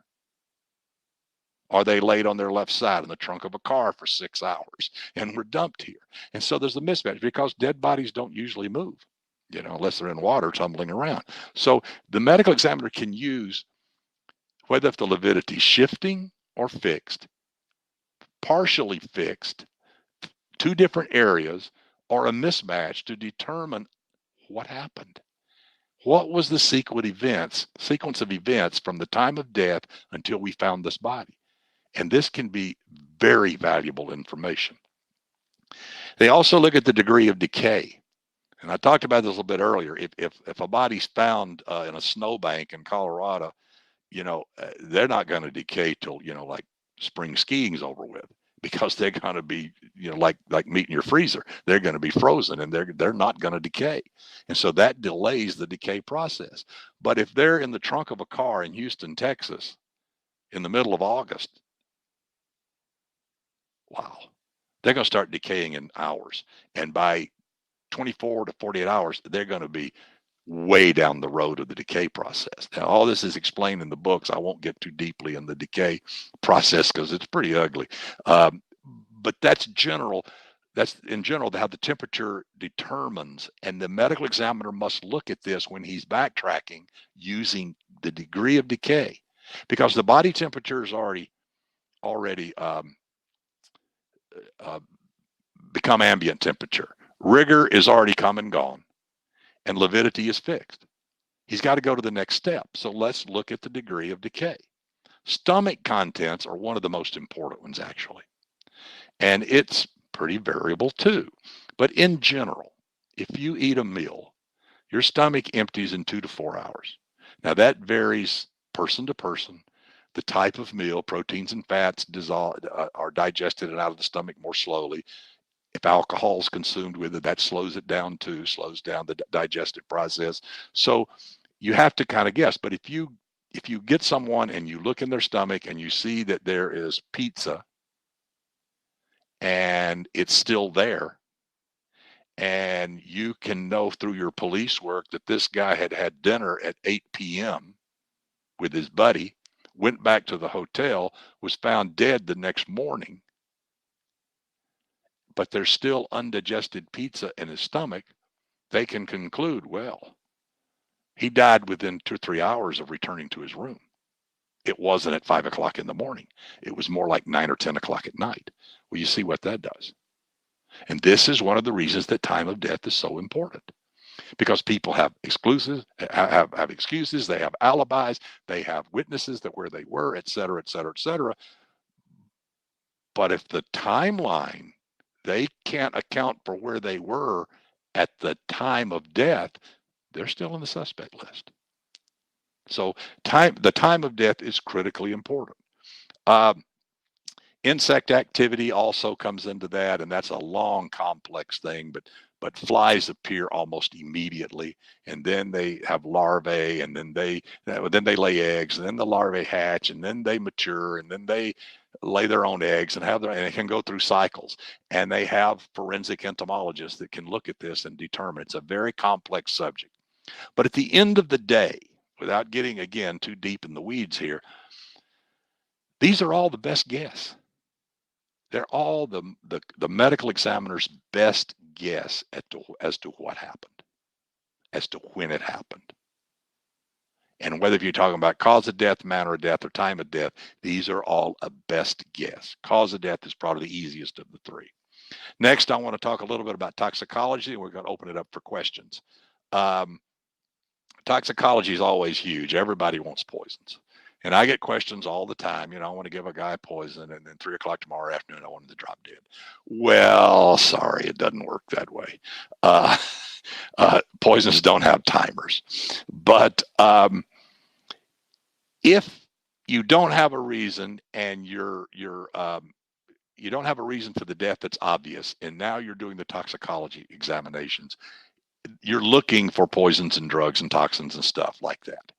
Or they laid on their left side in the trunk of a car for 6 hours and were dumped here. And so there's a mismatch because dead bodies don't usually move, unless they're in water tumbling around. So the medical examiner can use whether if the lividity is shifting or fixed, partially fixed, 2 different areas, or a mismatch to determine what happened. What was the sequence of events from the time of death until we found this body? And this can be very valuable information. They also look at the degree of decay. And I talked about this a little bit earlier. If a body's found in a snowbank in Colorado, they're not going to decay till, like spring skiing's over with, because they're going to be, like meat in your freezer. They're going to be frozen and they're not going to decay. And so that delays the decay process. But if they're in the trunk of a car in Houston, Texas, in the middle of August, wow, they're going to start decaying in hours. And by 24 to 48 hours, they're going to be way down the road of the decay process. Now, all this is explained in the books. I won't get too deeply in the decay process because it's pretty ugly. But that's in general how the temperature determines, and the medical examiner must look at this when he's backtracking using the degree of decay, because the body temperature is already become ambient temperature. Rigor is already come and gone, and lividity is fixed. He's got to go to the next step. So let's look at the degree of decay. Stomach contents are one of the most important ones, actually. And it's pretty variable too. But in general, if you eat a meal, your stomach empties in 2 to 4 hours. Now that varies person to person. The type of meal, proteins and fats are digested and out of the stomach more slowly. If alcohol is consumed with it, that slows it down too, slows down the digestive process. So you have to kind of guess. But if you get someone and you look in their stomach and you see that there is pizza and it's still there, and you can know through your police work that this guy had had dinner at 8 p.m. with his buddy, went back to the hotel, was found dead the next morning, but there's still undigested pizza in his stomach, they can conclude, well, he died within 2 or 3 hours of returning to his room. It wasn't at 5 o'clock in the morning. It was more like 9 or 10 o'clock at night. Well, you see what that does. And this is one of the reasons that time of death is so important. because people have excuses, have excuses, they have alibis, they have witnesses that where they were, et cetera, et cetera, et cetera. But if the timeline, they can't account for where they were at the time of death, they're still in the suspect list. So the time of death is critically important. Uh, Insect activity also comes into that, and that's a long, complex thing. But flies appear almost immediately, and then they have larvae, and then they lay eggs, and then the larvae hatch, and then they mature, and then they lay their own eggs and and it can go through cycles. And they have forensic entomologists that can look at this and determine. It's a very complex subject. But at the end of the day, without getting again too deep in the weeds here, these are all the best guess. They're all the medical examiner's best guess as to what happened, as to when it happened. And whether you're talking about cause of death, manner of death, or time of death, these are all a best guess. Cause of death is probably the easiest of the three. Next, I want to talk a little bit about toxicology, and we're going to open it up for questions. Um, Toxicology is always huge. Everybody wants poisons. And I get questions all the time. I want to give a guy poison, and then 3 o'clock tomorrow afternoon, I want him to drop dead. Well, sorry, it doesn't work that way. Uh, Poisons don't have timers. But if you don't have a reason, and you don't have a reason for the death that's obvious, and now you're doing the toxicology examinations, you're looking for poisons and drugs and toxins and stuff like that.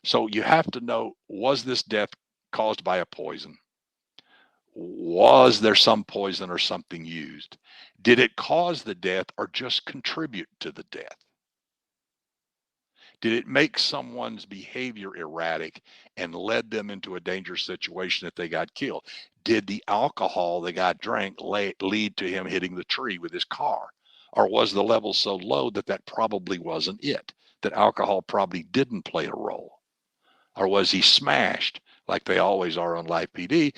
So you have to know, was this death caused by a poison? Was there some poison or something used? Did it cause the death or just contribute to the death? Did it make someone's behavior erratic and led them into a dangerous situation that they got killed? Did the alcohol the guy drank lead to him hitting the tree with his car? Or was the level so low that probably wasn't it? That alcohol probably didn't play a role? Or was he smashed like they always are on Live PD?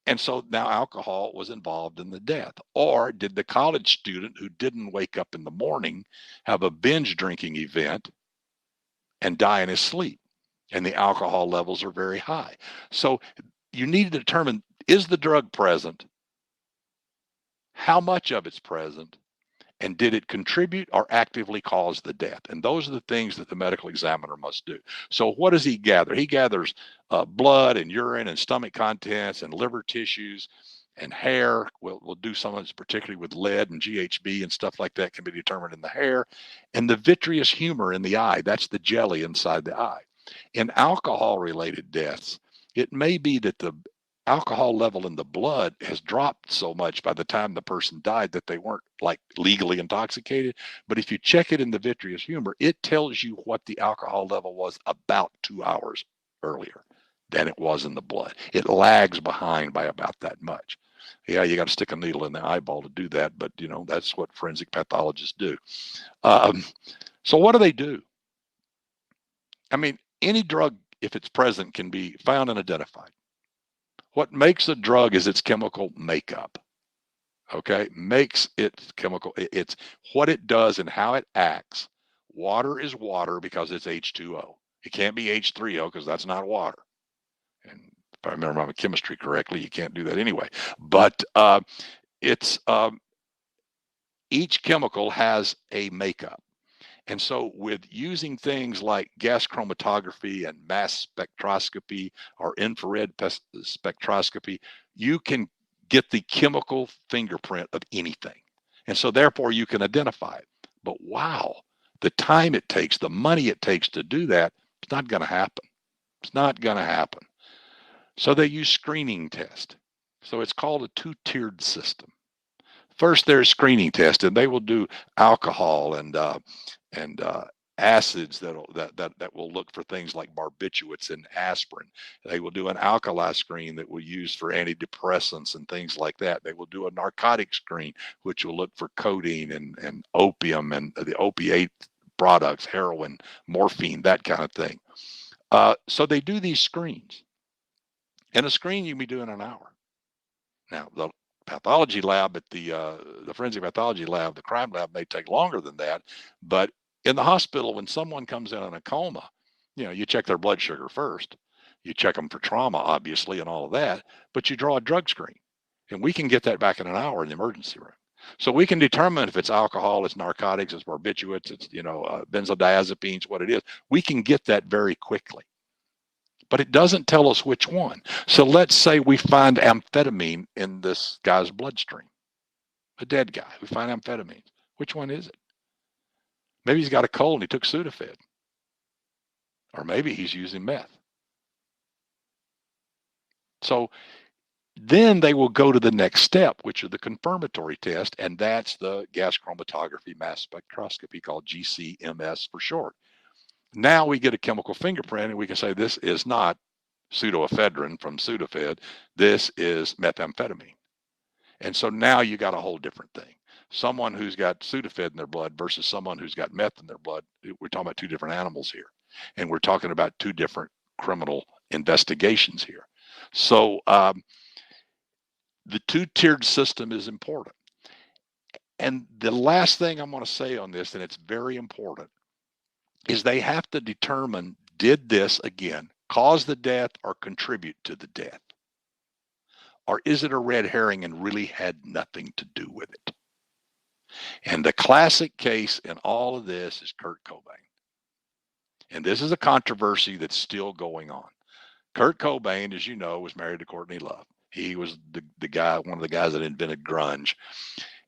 And so now alcohol was involved in the death. Or did the college student who didn't wake up in the morning have a binge drinking event and die in his sleep? And the alcohol levels are very high. So you need to determine, is the drug present? How much of it's present? And did it contribute or actively cause the death? And those are the things that the medical examiner must do. So what does he gather? He gathers blood and urine and stomach contents and liver tissues and hair. We'll do some of this particularly with lead and GHB and stuff like that can be determined in the hair. And the vitreous humor in the eye, that's the jelly inside the eye. In alcohol-related deaths, it may be that the alcohol level in the blood has dropped so much by the time the person died that they weren't like legally intoxicated. But if you check it in the vitreous humor, it tells you what the alcohol level was about 2 hours earlier than it was in the blood. It lags behind by about that much. Yeah, you got to stick a needle in the eyeball to do that, but that's what forensic pathologists do. So what do they do? I mean, any drug, if it's present, can be found and identified. What makes a drug is its chemical makeup. Okay, makes its chemical. It's what it does and how it acts. Water is water because it's H2O. It can't be H3O because that's not water. And if I remember my chemistry correctly, you can't do that anyway. But it's each chemical has a makeup. And so with using things like gas chromatography and mass spectroscopy or infrared spectroscopy, you can get the chemical fingerprint of anything. And so therefore you can identify it. But wow, the time it takes, the money it takes to do that, it's not going to happen. It's not going to happen. So they use screening test. So it's called a two-tiered system. First, there's screening test, and they will do alcohol and acids that will look for things like barbiturates and aspirin. They will do an alkali screen that will use for antidepressants and things like that. They will do a narcotic screen, which will look for codeine and opium and the opiate products, heroin, morphine, that kind of thing. So they do these screens. And a screen you can be doing an hour. Now, pathology lab at the forensic pathology lab, the crime lab may take longer than that. But in the hospital, when someone comes in a coma, you check their blood sugar first. You check them for trauma, obviously, and all of that, but you draw a drug screen. And we can get that back in an hour in the emergency room. So we can determine if it's alcohol, it's narcotics, it's barbiturates, it's, benzodiazepines, what it is. We can get that very quickly. But it doesn't tell us which one. So let's say we find amphetamine in this guy's bloodstream, a dead guy. We find amphetamines. Which one is it? Maybe he's got a cold and he took Sudafed. Or maybe he's using meth. So then they will go to the next step, which are the confirmatory test, and that's the gas chromatography mass spectroscopy, called GCMS for short. Now we get a chemical fingerprint and we can say this is not pseudoephedrine from Sudafed. This is methamphetamine. And so now you got a whole different thing. Someone who's got Sudafed in their blood versus someone who's got meth in their blood, we're talking about two different animals here. And we're talking about two different criminal investigations here. So the two-tiered system is important. And the last thing I'm going to say on this, and it's very important, is they have to determine, did this, again, cause the death or contribute to the death? Or is it a red herring and really had nothing to do with it? And the classic case in all of this is Kurt Cobain. And this is a controversy that's still going on. Kurt Cobain, as you know, was married to Courtney Love. He was the guy, one of the guys that invented grunge.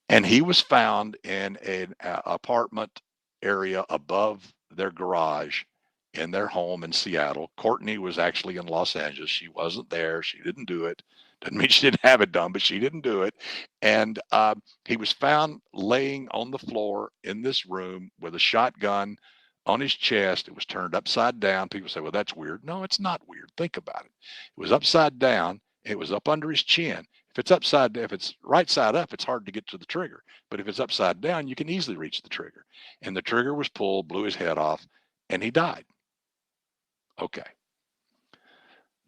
And he was found in an apartment area above their garage in their home in Seattle. Courtney was actually in Los Angeles. She wasn't there. She didn't do it. Doesn't mean she didn't have it done, but she didn't do it. And he was found laying on the floor in this room with a shotgun on his chest. It was turned upside down. People say, well, that's weird. No, it's not weird. Think about it. It was upside down. It was up under his chin. If it's upside down, if it's right side up, it's hard to get to the trigger. But if it's upside down, you can easily reach the trigger. And the trigger was pulled, blew his head off, and he died. Okay.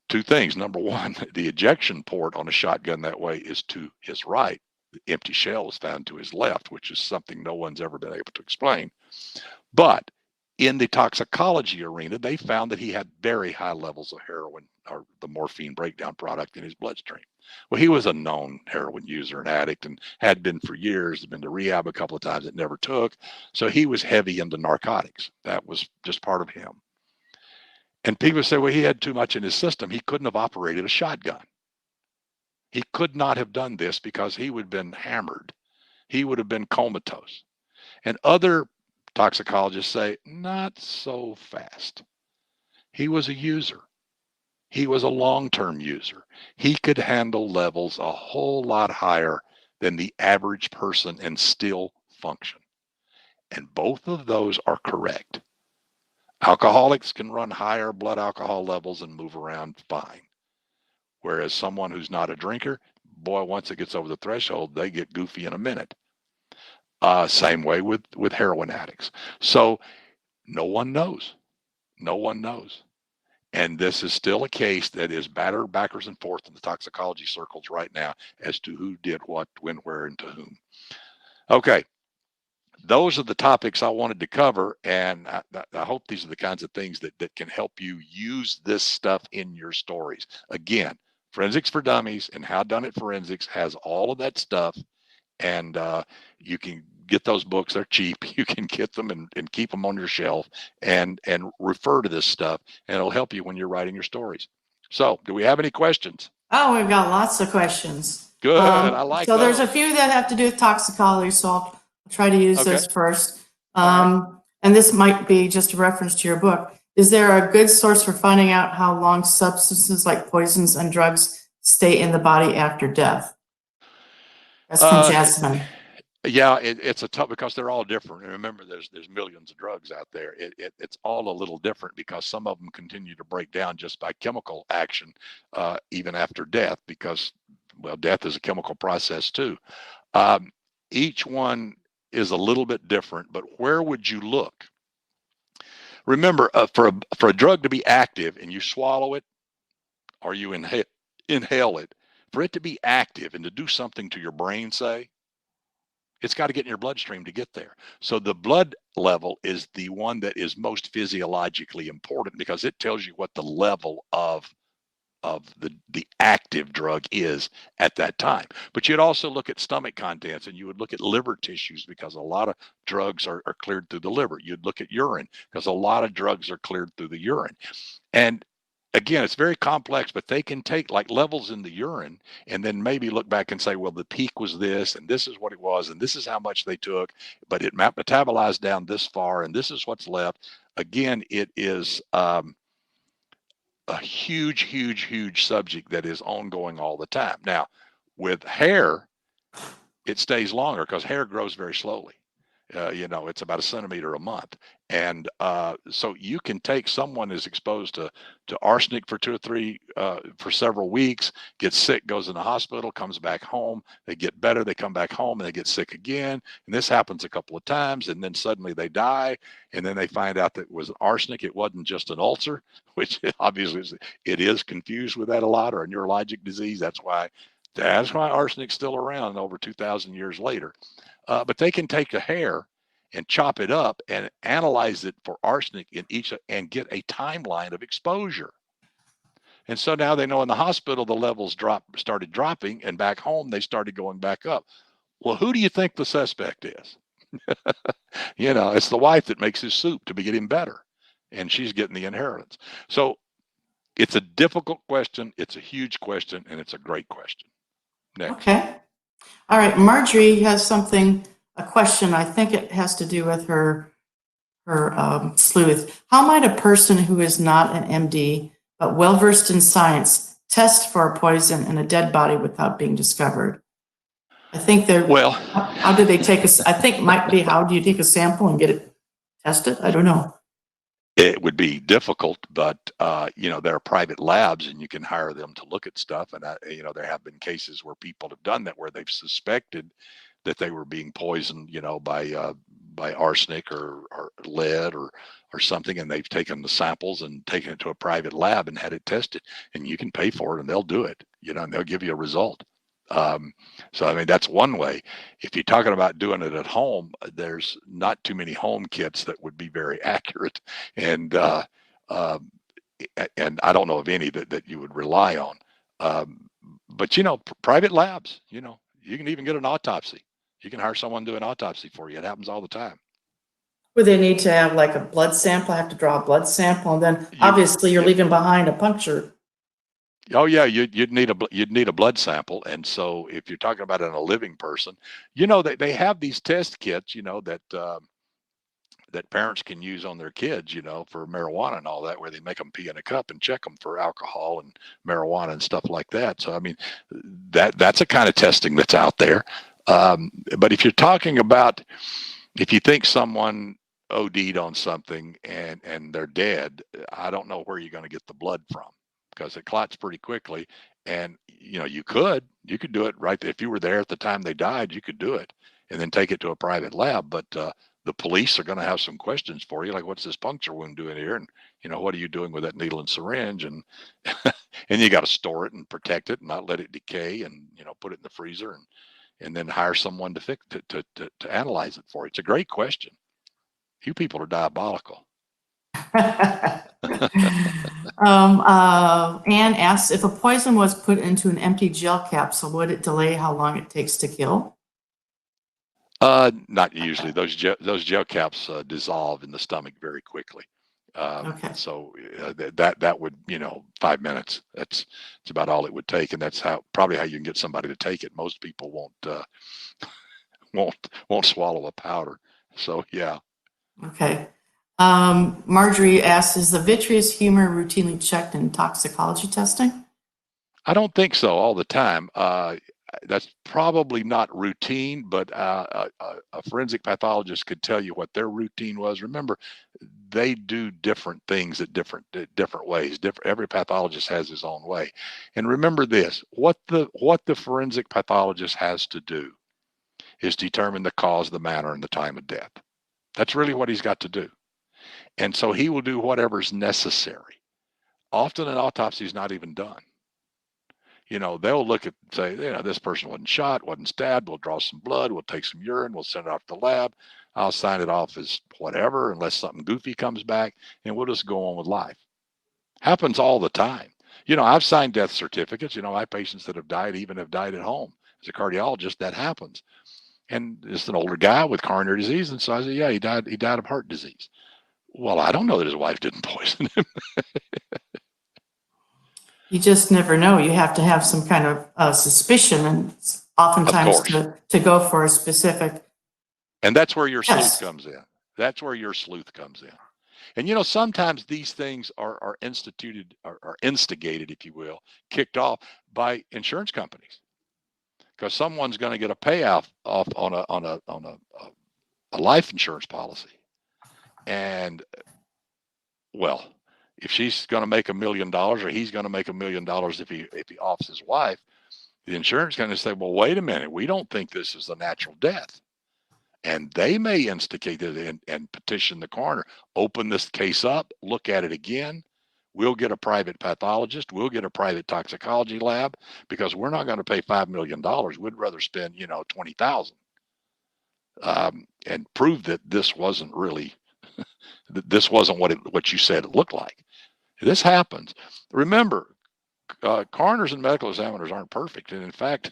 Two things. Number one, the ejection port on a shotgun that way is to his right. The empty shell was found to his left, which is something no one's ever been able to explain. But in the toxicology arena, they found that he had very high levels of heroin, or the morphine breakdown product, in his bloodstream. Well, he was a known heroin user and addict and had been for years, been to rehab a couple of times. It never took. So he was heavy into narcotics. That was just part of him. And people say, well, he had too much in his system. He couldn't have operated a shotgun. He could not have done this because he would have been hammered. He would have been comatose. And other toxicologists say, not so fast. He was a user. He was a long-term user. He could handle levels a whole lot higher than the average person and still function. And both of those are correct. Alcoholics can run higher blood alcohol levels and move around fine. Whereas someone who's not a drinker, boy, once it gets over the threshold, they get goofy in a minute. Same way with heroin addicts. So no one knows. No one knows. And this is still a case that is battered backwards and forth in the toxicology circles right now as to who did what, when, where, and to whom. Okay. Those are the topics I wanted to cover, and I hope these are the kinds of things that can help you use this stuff in your stories. Again, Forensics for Dummies and How Done It Forensics has all of that stuff, and you can get those books. They're cheap. You can get them and keep them on your shelf and refer to this stuff, and it'll help you when you're writing your stories. So, do we have any questions? Oh, we've got lots of questions. Good. I like so those. There's a few that have to do with toxicology, so I'll try to use those first. Right. And this might be just a reference to your book. Is there a good source for finding out how long substances like poisons and drugs stay in the body after death? That's from Jasmine. Yeah, it's a tough, because they're all different. And remember, there's millions of drugs out there. It's all a little different because some of them continue to break down just by chemical action, even after death, because, well, death is a chemical process too. Each one is a little bit different, but where would you look? Remember, for a drug to be active and you swallow it or you inhale it, For it to be active and to do something to your brain, say, it's got to get in your bloodstream to get there. So the blood level is the one that is most physiologically important because it tells you what the level of the active drug is at that time. But you'd also look at stomach contents and you would look at liver tissues because a lot of drugs are cleared through the liver. You'd look at urine because a lot of drugs are cleared through the urine. And again, it's very complex, but they can take like levels in the urine and then maybe look back and say, well, the peak was this, and this is what it was, and this is how much they took, but it metabolized down this far, and this is what's left. Again, it is a huge, huge, huge subject that is ongoing all the time. Now, with hair, it stays longer because hair grows very slowly. It's about a centimeter a month. And so you can take someone who's exposed to arsenic for 2 or 3, for several weeks, gets sick, goes in the hospital, comes back home, they get better, they come back home and they get sick again. And this happens a couple of times and then suddenly they die. And then they find out that it was arsenic. It wasn't just an ulcer, which obviously it is confused with that a lot, or a neurologic disease. That's why arsenic's still around over 2,000 years later. But they can take a hair and chop it up and analyze it for arsenic in each and get a timeline of exposure. And so now they know in the hospital the levels started dropping, and back home they started going back up. Well, who do you think the suspect is? It's the wife that makes his soup to get him better, and she's getting the inheritance. So it's a difficult question, it's a huge question, and it's a great question. Next. Okay. All right. Marjorie has a question. I think it has to do with her sleuth. How might a person who is not an MD but well-versed in science test for a poison in a dead body without being discovered? I think how do they take I think it might be, how do you take a sample and get it tested? I don't know. It would be difficult, but there are private labs and you can hire them to look at stuff. And there have been cases where people have done that, where they've suspected that they were being poisoned, by arsenic or lead or something, and they've taken the samples and taken it to a private lab and had it tested. And you can pay for it, and they'll do it, and they'll give you a result. So I mean, that's one way. If you're talking about doing it at home, there's not too many home kits that would be very accurate, and I don't know of any that you would rely on. But private labs, you can even get an autopsy. You can hire someone to do an autopsy for you. It happens all the time. Would they need to have like a blood sample? Have to draw a blood sample, and then obviously you're leaving behind a puncture. Oh yeah, you'd need a blood sample, and so if you're talking about a living person, they have these test kits, that parents can use on their kids, for marijuana and all that, where they make them pee in a cup and check them for alcohol and marijuana and stuff like that. So I mean, that's a kind of testing that's out there. But if you're talking about, if you think someone OD'd on something and they're dead, I don't know where you're going to get the blood from, because it clots pretty quickly. And you could do it right if you were there at the time they died. You could do it and then take it to a private lab. But the police are going to have some questions for you, like, what's this puncture wound doing here, and what are you doing with that needle and syringe, and and you got to store it and protect it and not let it decay, and put it in the freezer, and then hire someone to analyze it for you. It's a great question. You people are diabolical. Anne asks, if a poison was put into an empty gel capsule, would it delay how long it takes to kill? Not usually. Those gel caps dissolve in the stomach very quickly. Okay. So that would 5 minutes. That's about all it would take, and that's probably how you can get somebody to take it. Most people won't swallow a powder. So yeah. Okay. Marjorie asks, is the vitreous humor routinely checked in toxicology testing? I don't think so all the time. That's probably not routine, but a forensic pathologist could tell you what their routine was. Remember, they do different things at different ways. Every pathologist has his own way. And remember this: what the forensic pathologist has to do is determine the cause, the manner, and the time of death. That's really what he's got to do. And so he will do whatever's necessary. Often an autopsy is not even done. they'll look at, say, this person wasn't shot, wasn't stabbed. We'll draw some blood. We'll take some urine. We'll send it off to the lab. I'll sign it off as whatever, unless something goofy comes back, and we'll just go on with life. Happens all the time. I've signed death certificates. My patients that have died even have died at home. As a cardiologist, that happens. And it's an older guy with coronary disease. And so I said, yeah, he died of heart disease. Well, I don't know that his wife didn't poison him. You just never know. You have to have some kind of suspicion, and oftentimes to go for a specific. And that's where your sleuth comes in. That's where your sleuth comes in. And sometimes these things are instituted or instigated, if you will, kicked off by insurance companies, because someone's going to get a payoff off on a life insurance policy. And well, if she's going to make $1 million, or he's going to make $1 million if he offs his wife, the insurance company say, well, wait a minute, we don't think this is a natural death. And they may instigate it and petition the coroner, open this case up, look at it again. We'll get a private pathologist. We'll get a private toxicology lab, because we're not going to pay $5 million. We'd rather spend, $20,000 and prove that this wasn't really, this wasn't what you said it looked like. This happens. Remember, coroners and medical examiners aren't perfect. And in fact,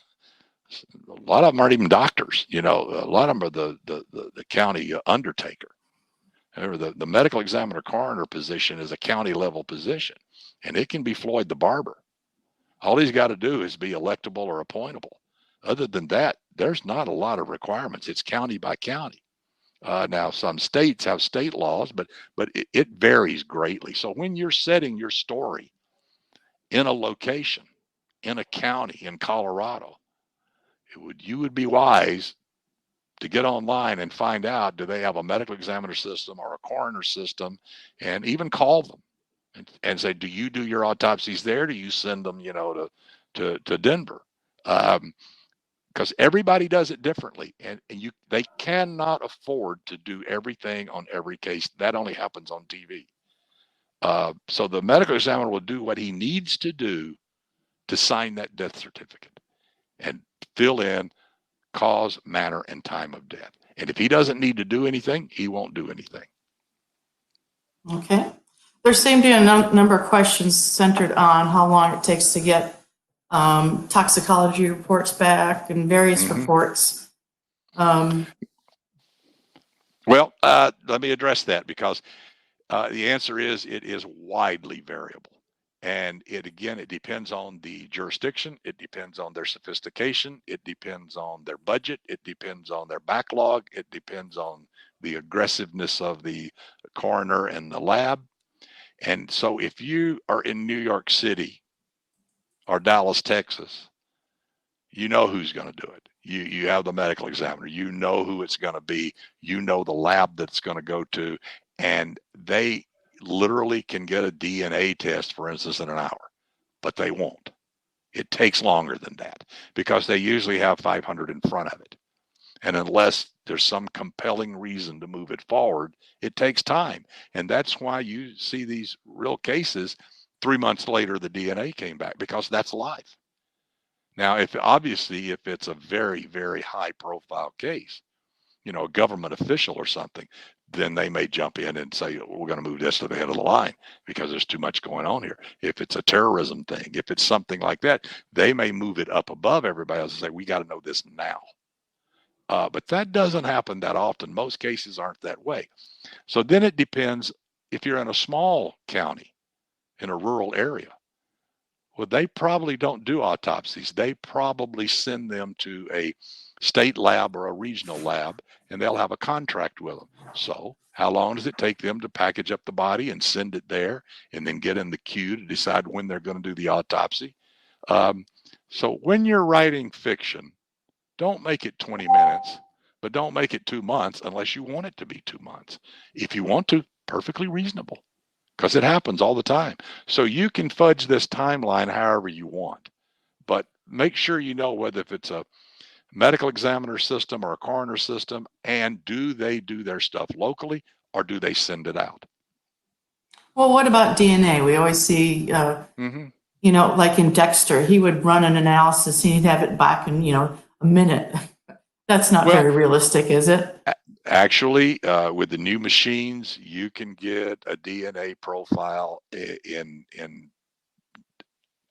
a lot of them aren't even doctors. A lot of them are the county undertaker. Or the medical examiner coroner position is a county level position, and it can be Floyd the barber. All he's got to do is be electable or appointable. Other than that, there's not a lot of requirements. It's county by county. Now, some states have state laws, but it varies greatly. So when you're setting your story in a location, in a county, in Colorado, you would be wise to get online and find out, do they have a medical examiner system or a coroner system, and even call them and say, do you do your autopsies there? Do you send them, to Denver? Because everybody does it differently, and they cannot afford to do everything on every case. That only happens on TV. So the medical examiner will do what he needs to do to sign that death certificate and fill in cause, manner, and time of death. And if he doesn't need to do anything, he won't do anything. Okay. There seem to be a number of questions centered on how long it takes to get toxicology reports back and various reports. Well, let me address that, because the answer is it is widely variable. And it depends on the jurisdiction. It depends on their sophistication. It depends on their budget. It depends on their backlog. It depends on the aggressiveness of the coroner and the lab. And so if you are in New York City or Dallas, Texas, you know who's going to do it. You have the medical examiner. You know who it's going to be. You know the lab that's going to go to. And they literally can get a DNA test, for instance, in an hour, but they won't. It takes longer than that, because they usually have 500 in front of it. And unless there's some compelling reason to move it forward, it takes time. And that's why you see these real cases 3 months later, the DNA came back, because that's life. Now, if it's a very, very high profile case, a government official or something, then they may jump in and say, we're going to move this to the head of the line because there's too much going on here. If it's a terrorism thing, if it's something like that, they may move it up above everybody else and say, we got to know this now. But that doesn't happen that often. Most cases aren't that way. So then it depends. If you're in a small county, in a rural area, well, they probably don't do autopsies. They probably send them to a state lab or a regional lab, and they'll have a contract with them. So how long does it take them to package up the body and send it there, and then get in the queue to decide when they're going to do the autopsy? So when you're writing fiction, don't make it 20 minutes, but don't make it 2 months unless you want it to be 2 months. If you want to, perfectly reasonable, because it happens all the time. So you can fudge this timeline however you want, but make sure you know whether if it's a medical examiner system or a coroner system, and do they do their stuff locally, or do they send it out? Well, what about DNA? We always see, you know, like in Dexter, he would run an analysis and he'd have it back in, you know, a minute. That's not Well, very realistic, is it? actually, with the new machines, you can get a DNA profile in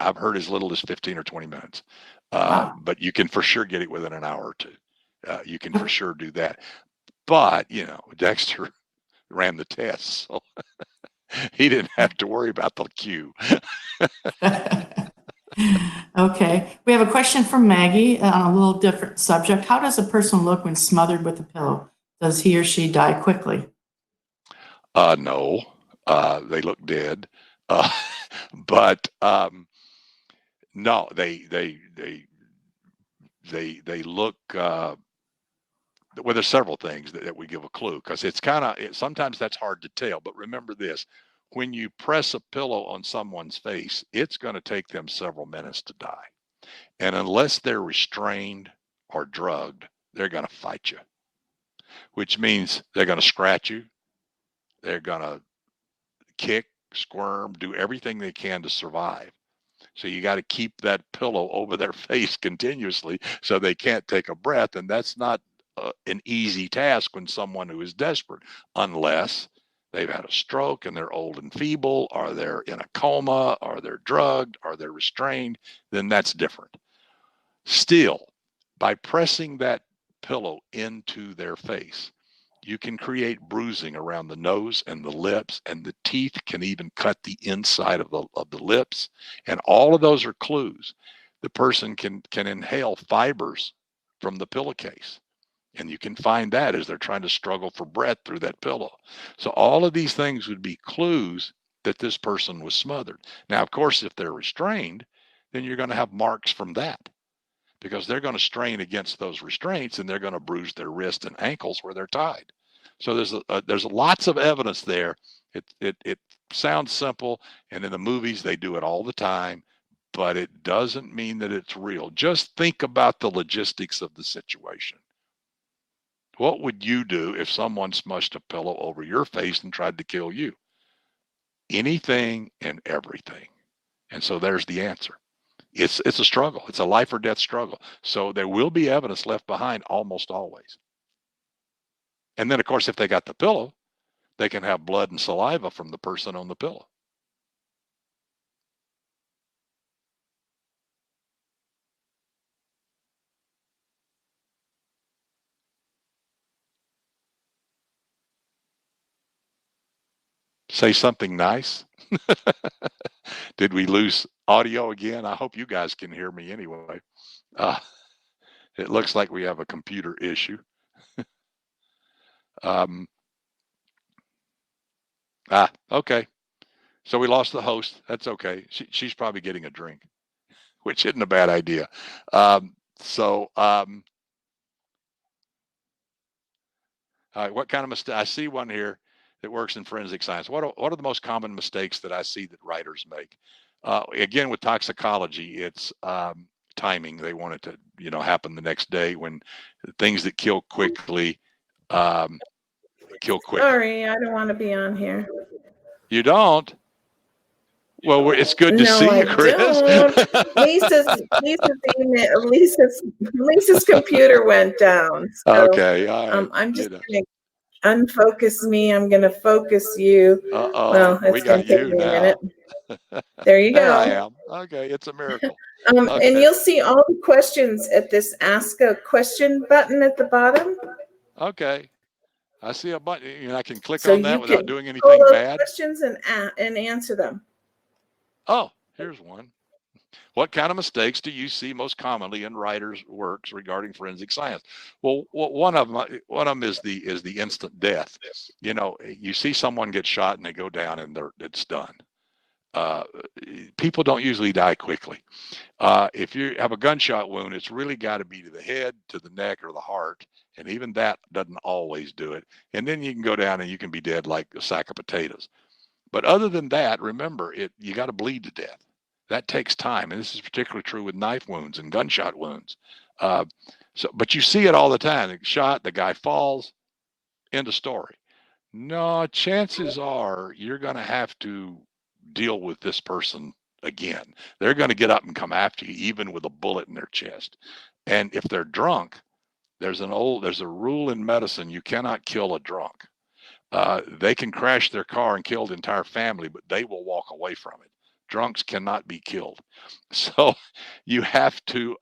I've heard as little as 15 or 20 minutes. Wow. But you can for sure get it within an hour or two. You can for sure do that. But, you know, Dexter ran the tests, so he didn't have to worry about the queue. Okay. We have a question from Maggie on a little different subject. How does a person look when smothered with a pillow? Does he or she die quickly? No, they look dead. Uh, but no, they look. Well, there's several things that we give a clue because it's kind of sometimes that's hard to tell. But remember this: when you press a pillow on someone's face, it's going to take them several minutes to die, and unless they're restrained or drugged, they're going to fight you, which means they're going to scratch you, they're going to kick, squirm, do everything they can to survive. So you got to keep that pillow over their face continuously so they can't take a breath. And that's not an easy task when someone who is desperate, unless they've had a stroke and they're old and feeble, or they're in a coma, or they're drugged, or they're restrained, then that's different. Still, by pressing that pillow into their face, you can create bruising around the nose and the lips, and the teeth can even cut the inside of the lips. And all of those are clues. The person can inhale fibers from the pillowcase. And you can find that as they're trying to struggle for breath through that pillow. So all of these things would be clues that this person was smothered. Now, of course, if they're restrained, then you're going to have marks from that, because they're going to strain against those restraints and they're going to bruise their wrists and ankles where they're tied. So there's lots of evidence there. It sounds simple, and in the movies they do it all the time, but it doesn't mean that it's real. Just think about the logistics of the situation. What would you do if someone smushed a pillow over your face and tried to kill you? Anything and everything. And so there's the answer. It's a struggle. It's a life or death struggle. So there will be evidence left behind almost always. And then, of course, if they got the pillow, they can have blood and saliva from the person on the pillow. Say something nice. Did we lose audio again? I hope you guys can hear me anyway. It looks like we have a computer issue. Okay. So we lost the host. That's okay. She's probably getting a drink, which isn't a bad idea. What kind of mistake? I see one here that works in forensic science. What are the most common mistakes that I see that writers make? Again, with toxicology, it's timing. They want it to, happen the next day, when things that kill quickly, kill quick. Sorry, I don't want to be on here. You don't? Well, it's good to see you, Chris. Don't. Lisa's computer went down. So, okay. All right. I'm just going to unfocus me. I'm going to focus you. Uh-oh. Well, it's going to take me a minute. There you go. There I am. Okay. It's a miracle. Okay. And you'll see all the questions at this Ask a Question button at the bottom. Okay. I see a button, and I can click on that without doing anything bad. Questions and answer them. Oh, here's one. What kind of mistakes do you see most commonly in writers' works regarding forensic science? Well, one of them is the instant death. You see someone get shot and they go down and it's done. People don't usually die quickly. If you have a gunshot wound, it's really got to be to the head, to the neck, or the heart. And even that doesn't always do it. And then you can go down and you can be dead like a sack of potatoes. But other than that, remember, you got to bleed to death. That takes time. And this is particularly true with knife wounds and gunshot wounds. But you see it all the time. Shot, the guy falls, end of story. No, chances are you're going to have to deal with this person again. They're going to get up and come after you, even with a bullet in their chest. And if they're drunk, there's a rule in medicine: you cannot kill a drunk. They can crash their car and kill the entire family, but they will walk away from it. Drunks cannot be killed. So you have to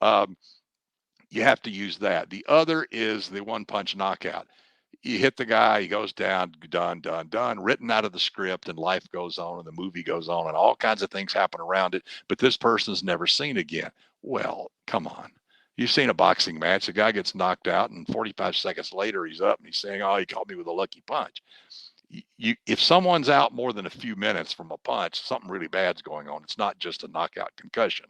use that. The other is the one punch knockout. You hit the guy, he goes down, done, written out of the script, and life goes on, and the movie goes on, and all kinds of things happen around it. But this person's never seen again. Well, come on. You've seen a boxing match. The guy gets knocked out, and 45 seconds later, he's up and he's saying, "Oh, he caught me with a lucky punch." If someone's out more than a few minutes from a punch, something really bad's going on. It's not just a knockout concussion.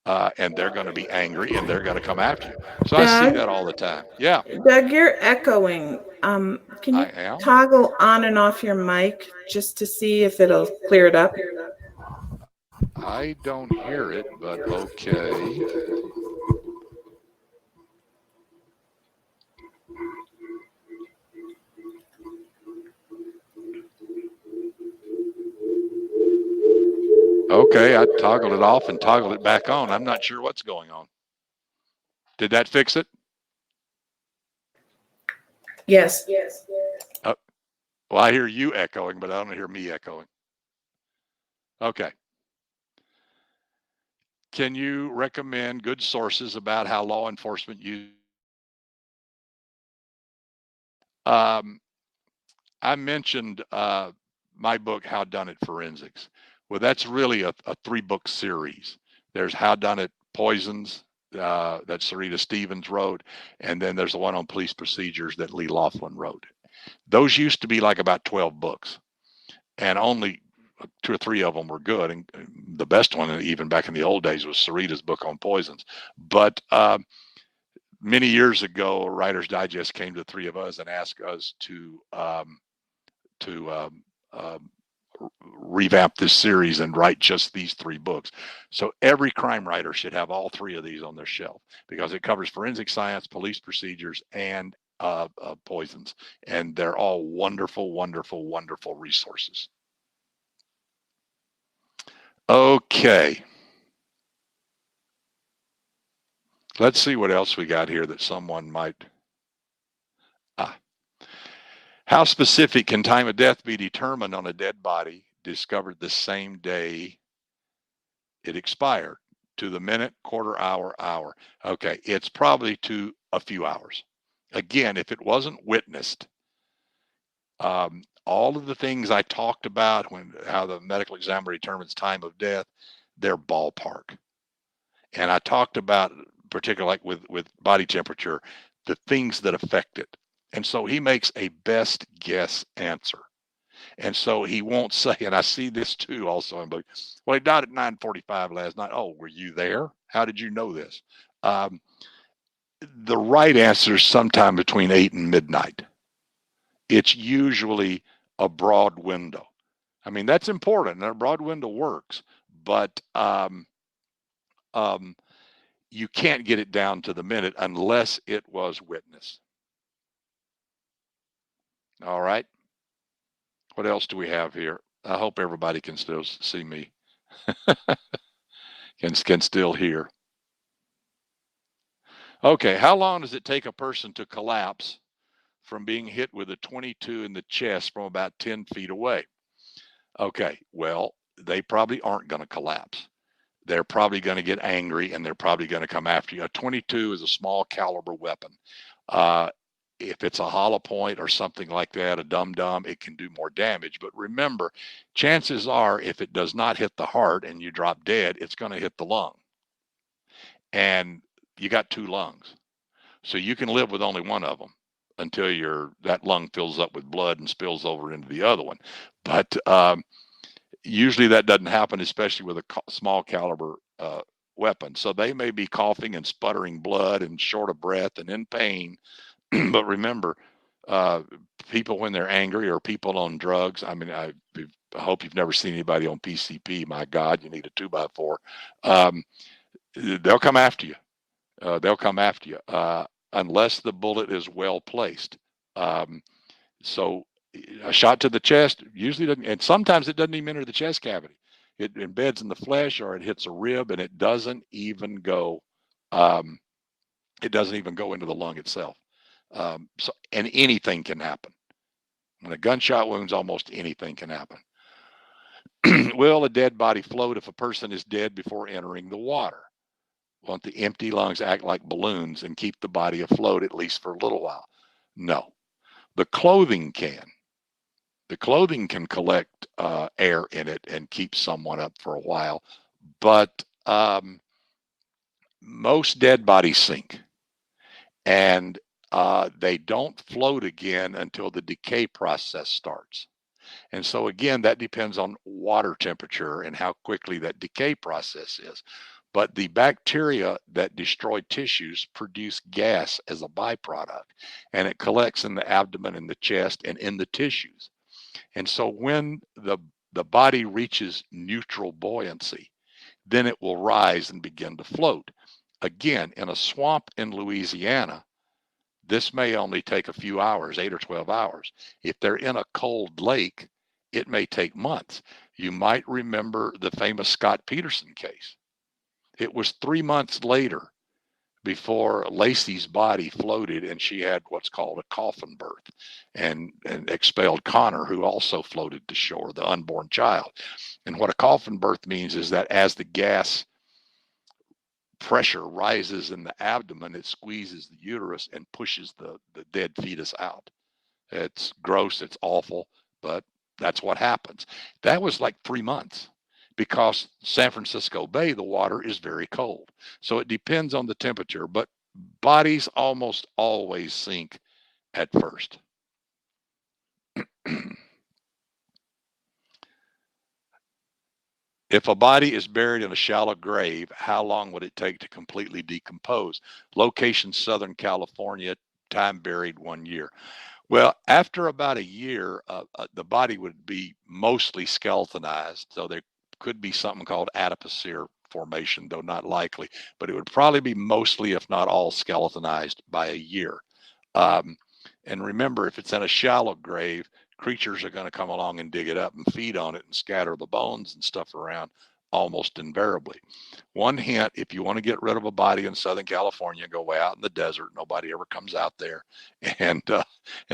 And they're going to be angry and they're going to come after you. So I see that all the time. Yeah. Doug, you're echoing. Can you I am. toggle on and off your mic just to see if it'll clear it up? I don't hear it, but okay. Okay, I toggled it off and toggled it back on. I'm not sure what's going on. Did that fix it? Yes. Well, I hear you echoing, but I don't hear me echoing. Okay. Can you recommend good sources about how law enforcement use? I mentioned my book, How Done It Forensics. Well, that's really a 3-book series. There's How Done It Poisons, that Sarita Stevens wrote, and then there's the one on police procedures that Lee Laughlin wrote. Those used to be like about 12 books, and only 2 or 3 of them were good. And the best one, even back in the old days, was Sarita's book on poisons. But many years ago, Writer's Digest came to the 3 of us and asked us to revamp this series and write just these 3 books. So every crime writer should have all 3 of these on their shelf, because it covers forensic science, police procedures, and poisons. And they're all wonderful, wonderful, wonderful resources. Okay. Let's see what else we got here that someone might. How specific can time of death be determined on a dead body discovered the same day it expired? To the minute, quarter hour, hour. Okay, it's probably to a few hours. Again, if it wasn't witnessed, all of the things I talked about, how the medical examiner determines time of death, they're ballpark. And I talked about, particularly like with body temperature, the things that affect it. And so he makes a best guess answer. And so he won't say, and I see this too also in book, well, he died at 9:45 last night. Oh, were you there? How did you know this? The right answer is sometime between 8 and midnight. It's usually a broad window. I mean, that's important. A broad window works, but you can't get it down to the minute unless it was witnessed. All right. What else do we have here? I hope everybody can still see me. can still hear. Okay, how long does it take a person to collapse from being hit with a 22 in the chest from about 10 feet away? Okay, well, they probably aren't going to collapse. They're probably going to get angry, and they're probably going to come after you. A 22 is a small caliber weapon. If it's a hollow point or something like that, a dum-dum, it can do more damage. But remember, chances are if it does not hit the heart and you drop dead, it's going to hit the lung. And you got 2 lungs. So you can live with only one of them until that lung fills up with blood and spills over into the other one. But usually that doesn't happen, especially with a small caliber weapon. So they may be coughing and sputtering blood and short of breath and in pain. But remember, people when they're angry, or people on drugs, I mean, I hope you've never seen anybody on PCP. My God, you need a 2x4. They'll come after you. They'll come after you unless the bullet is well placed. So a shot to the chest usually doesn't, and sometimes it doesn't even enter the chest cavity. it embeds in the flesh or it hits a rib, and it doesn't even go into the lung itself. And anything can happen. When a gunshot wounds, almost anything can happen. Will a dead body float if a person is dead before entering the water? Won't the empty lungs act like balloons and keep the body afloat at least for a little while? No. The clothing can. The clothing can collect air in it and keep someone up for a while, but most dead bodies sink, and they don't float again until the decay process starts. And so again, that depends on water temperature and how quickly that decay process is. But the bacteria that destroy tissues produce gas as a byproduct, and it collects in the abdomen, in the chest, and in the tissues. And so when the body reaches neutral buoyancy, then it will rise and begin to float. Again, in a swamp in Louisiana, this may only take a few hours, 8 or 12 hours. If they're in a cold lake, it may take months. You might remember the famous Scott Peterson case. It was 3 months later before Lacey's body floated and she had what's called a coffin birth and expelled Connor, who also floated to shore, the unborn child. And what a coffin birth means is that as the gas pressure rises in the abdomen, it squeezes the uterus and pushes the dead fetus out. It's gross, it's awful, but that's what happens. That was like 3 months because San Francisco Bay, the water is very cold. So it depends on the temperature, but bodies almost always sink at first. If a body is buried in a shallow grave, how long would it take to completely decompose? Location, Southern California, time buried 1 year. Well, after about a year, the body would be mostly skeletonized. So there could be something called adipocere formation, though not likely, but it would probably be mostly, if not all, skeletonized by a year. And remember, if it's in a shallow grave, creatures are going to come along and dig it up and feed on it and scatter the bones and stuff around almost invariably. One hint, if you want to get rid of a body in Southern California, go way out in the desert. Nobody ever comes out there, and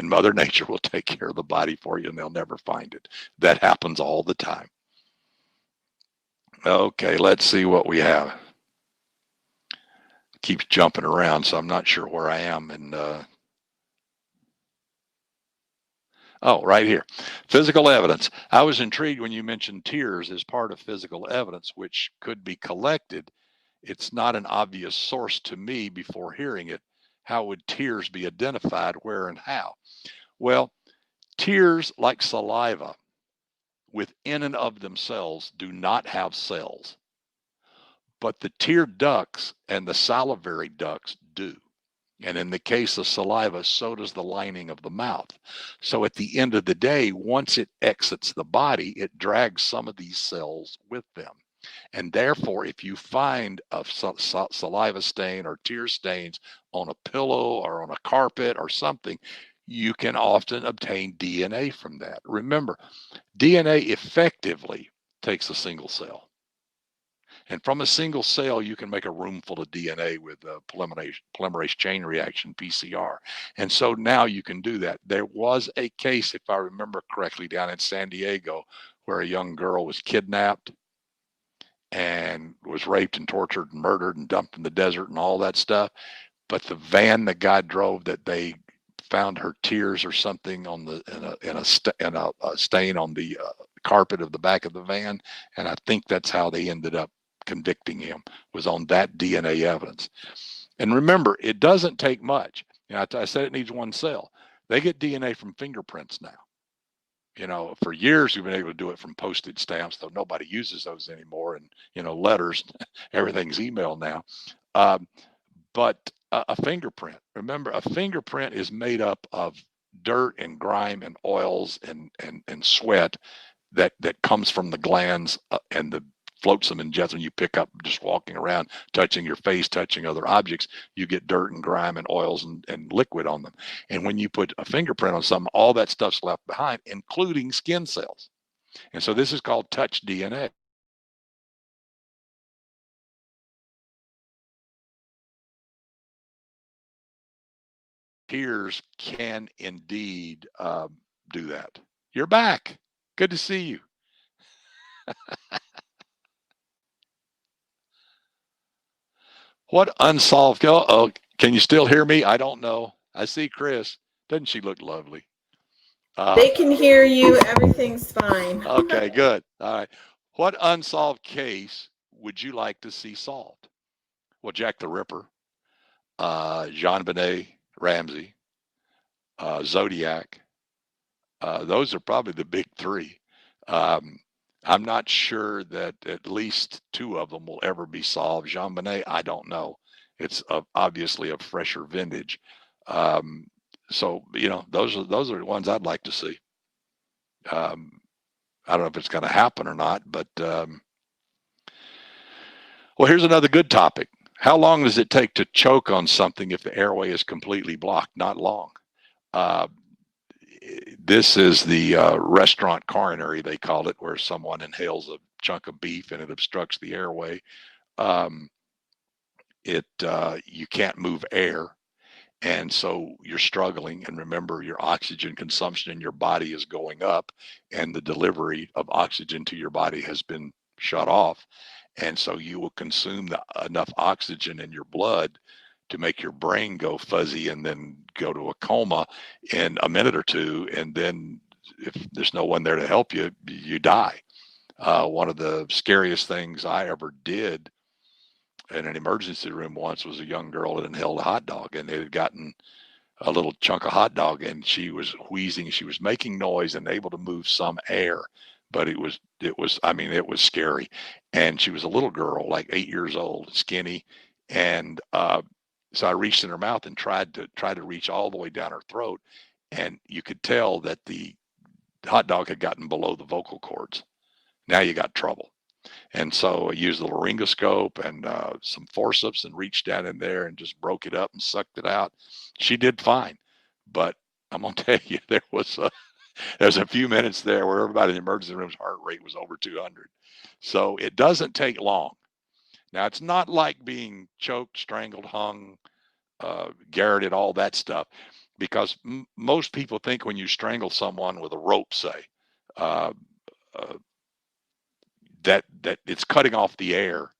Mother Nature will take care of the body for you and they'll never find it. That happens all the time. Okay, let's see what we have. Keeps jumping around, so I'm not sure where I am. And oh, right here. Physical evidence. I was intrigued when you mentioned tears as part of physical evidence, which could be collected. It's not an obvious source to me before hearing it. How would tears be identified, where and how? Well, tears, like saliva, within and of themselves do not have cells. But the tear ducts and the salivary ducts do. And in the case of saliva, so does the lining of the mouth. So at the end of the day, once it exits the body, it drags some of these cells with them. And therefore, if you find a saliva stain or tear stains on a pillow or on a carpet or something, you can often obtain DNA from that. Remember, DNA effectively takes a single cell. And from a single cell, you can make a room full of DNA with polymerase chain reaction, PCR. And so now you can do that. There was a case, if I remember correctly, down in San Diego, where a young girl was kidnapped and was raped and tortured and murdered and dumped in the desert and all that stuff. But the van the guy drove, that they found her tears or something on in a stain on the carpet of the back of the van. And I think that's how they ended up convicting him, was on that DNA evidence. And remember, it doesn't take much. You know, I said it needs one cell. They get DNA from fingerprints now. You know, for years we've been able to do it from postage stamps, though nobody uses those anymore. And, you know, letters, everything's email now. But a fingerprint, remember, a fingerprint is made up of dirt and grime and oils and sweat that comes from the glands and the floats them in jets when you pick up just walking around, touching your face, touching other objects, you get dirt and grime and oils and liquid on them. And when you put a fingerprint on something, all that stuff's left behind, including skin cells. And so this is called touch DNA. appears can indeed do that. You're back. Good to see you. What unsolved? Oh, can you still hear me? I don't know. I see Chris. Doesn't she look lovely? They can hear you. Everyth's fine. Okay, good. All right. What unsolved case would you like to see solved? Well, Jack the Ripper, JonBenet Ramsey, Zodiac. Those are probably the big three. I'm not sure that at least two of them will ever be solved. JonBenet, I don't know. It's obviously a fresher vintage. So those are the ones I'd like to see. I don't know if it's going to happen or not, but well, here's another good topic. How long does it take to choke on something if the airway is completely blocked? Not long. This is the restaurant coronary, they call it, where someone inhales a chunk of beef and it obstructs the airway. You can't move air, and so you're struggling. And remember, your oxygen consumption in your body is going up, and the delivery of oxygen to your body has been shut off. And so you will consume enough oxygen in your blood to make your brain go fuzzy and then go to a coma in a minute or two. And then if there's no one there to help you, you die. One of the scariest things I ever did in an emergency room once was a young girl that inhaled a hot dog, and they had gotten a little chunk of hot dog, and she was wheezing. She was making noise and able to move some air, but it was scary. And she was a little girl, like 8 years old, skinny. And so I reached in her mouth and tried to reach all the way down her throat. And you could tell that the hot dog had gotten below the vocal cords. Now you got trouble. And so I used a laryngoscope and some forceps and reached down in there and just broke it up and sucked it out. She did fine. But I'm going to tell you, there's a few minutes there where everybody in the emergency room's heart rate was over 200. So it doesn't take long. Now, it's not like being choked, strangled, hung, garroted, all that stuff, because most people think when you strangle someone with a rope, say, that it's cutting off the air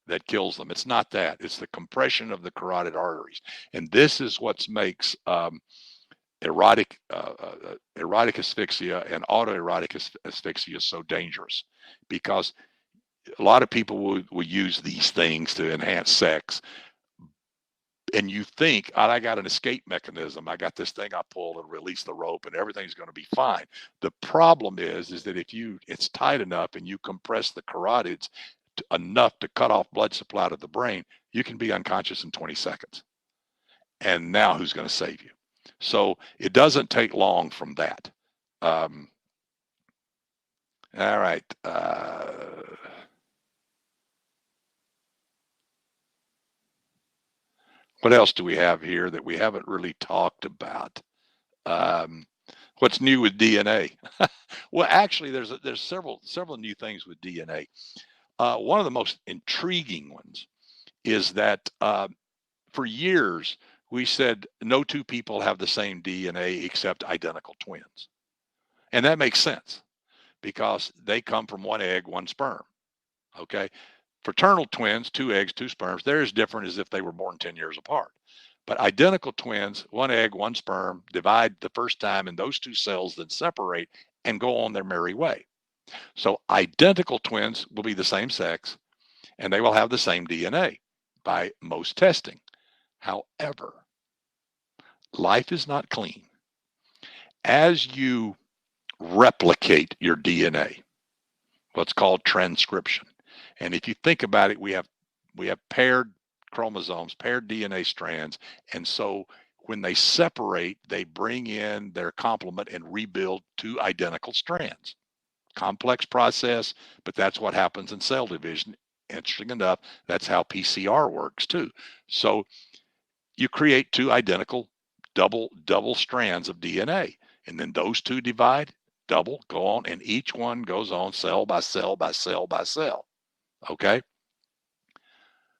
that kills them. It's not that. It's the compression of the carotid arteries. And this is what makes erotic asphyxia and autoerotic asphyxia so dangerous, because a lot of people will use these things to enhance sex. And you think, oh, I got an escape mechanism. I got this thing I pull and release the rope and everything's going to be fine. The problem is that if it's tight enough and you compress the carotids enough to cut off blood supply to the brain, you can be unconscious in 20 seconds. And now who's going to save you? So it doesn't take long from that. All right. What else do we have here that we haven't really talked about? What's new with DNA? Well, actually, there's several new things with DNA. One of the most intriguing ones is that for years we said no two people have the same DNA except identical twins, and that makes sense because they come from one egg, one sperm. Okay. Fraternal twins, 2 eggs, 2 sperms, they're as different as if they were born 10 years apart. But identical twins, 1 egg, 1 sperm, divide the first time, and those 2 cells then separate and go on their merry way. So identical twins will be the same sex, and they will have the same DNA by most testing. However, life is not clean. As you replicate your DNA, what's called transcription. And if you think about it, we have paired chromosomes, paired DNA strands. And so when they separate, they bring in their complement and rebuild 2 identical strands. Complex process, but that's what happens in cell division. Interesting enough, that's how PCR works too. So you create 2 identical double strands of DNA, and then those 2 divide, double, go on, and each one goes on cell by cell by cell by cell. Okay?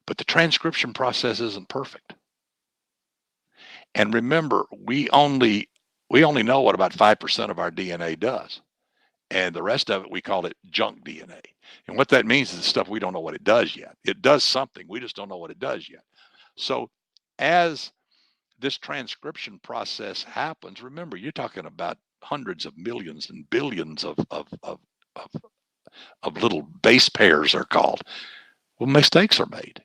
But the transcription process isn't perfect. And remember, we only know what about 5% of our DNA does. And the rest of it, we call it junk DNA. And what that means is the stuff we don't know what it does yet. It does something, we just don't know what it does yet. So as this transcription process happens, remember, you're talking about hundreds of millions and billions of little base pairs are called. Well, mistakes are made.